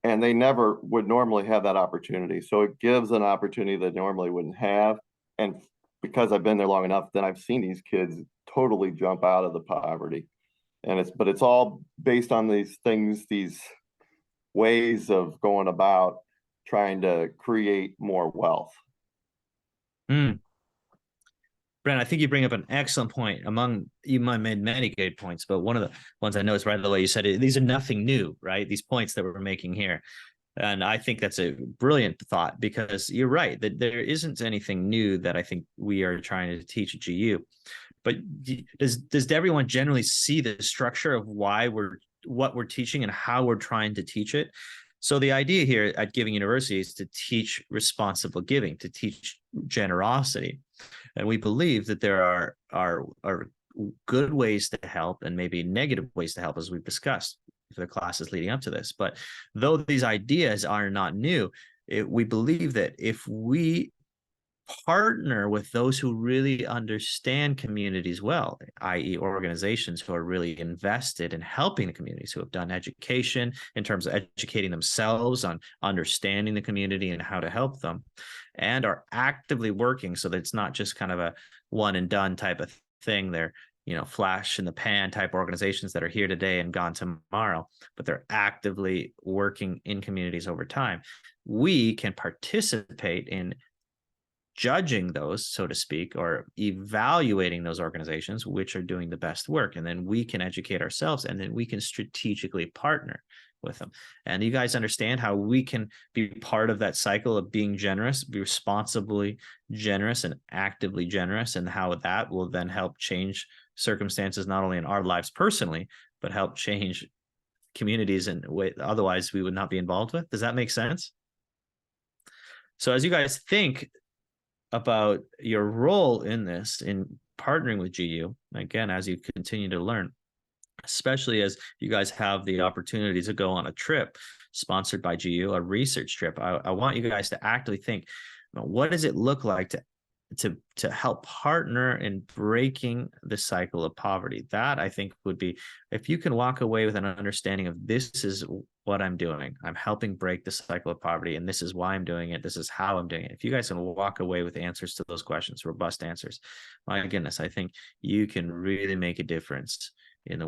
and they never would normally have that opportunity. So it gives an opportunity that normally wouldn't have. And because I've been there long enough, then I've seen these kids totally jump out of the poverty. And but it's all based on these things, these ways of going about trying to create more wealth. Brent, I think you bring up an excellent point. You might have made many good points, but one of the ones I noticed right away, you said these are nothing new, right? These points that we're making here. And I think that's a brilliant thought, because you're right that there isn't anything new that I think we are trying to teach at GU. But does everyone generally see the structure of what we're teaching and how we're trying to teach it? So the idea here at Giving University is to teach responsible giving, to teach generosity. And we believe that there are good ways to help and maybe negative ways to help, as we've discussed for the classes leading up to this. But though these ideas are not new, we believe that if we partner with those who really understand communities well, i.e. organizations who are really invested in helping the communities, who have done education in terms of educating themselves on understanding the community and how to help them, and are actively working so that it's not just kind of a one and done type of thing. They're, flash in the pan type organizations that are here today and gone tomorrow, but they're actively working in communities over time. We can participate in judging those, so to speak, or evaluating those organizations which are doing the best work. And then we can educate ourselves, and then we can strategically partner with them. And you guys understand how we can be part of that cycle of being generous, be responsibly generous and actively generous, and how that will then help change circumstances, not only in our lives personally, but help change communities in a way otherwise we would not be involved with. Does that make sense? So as you guys think about your role in this, in partnering with GU, again, as you continue to learn, especially as you guys have the opportunity to go on a trip sponsored by GU, a research trip, I want you guys to actively think, what does it look like to help partner in breaking the cycle of poverty? That, I think, would be, if you can walk away with an understanding of, this is what I'm doing, I'm helping break the cycle of poverty, and this is why I'm doing it, this is how I'm doing it. If you guys can walk away with answers to those questions, robust answers, my goodness, I think you can really make a difference in the world.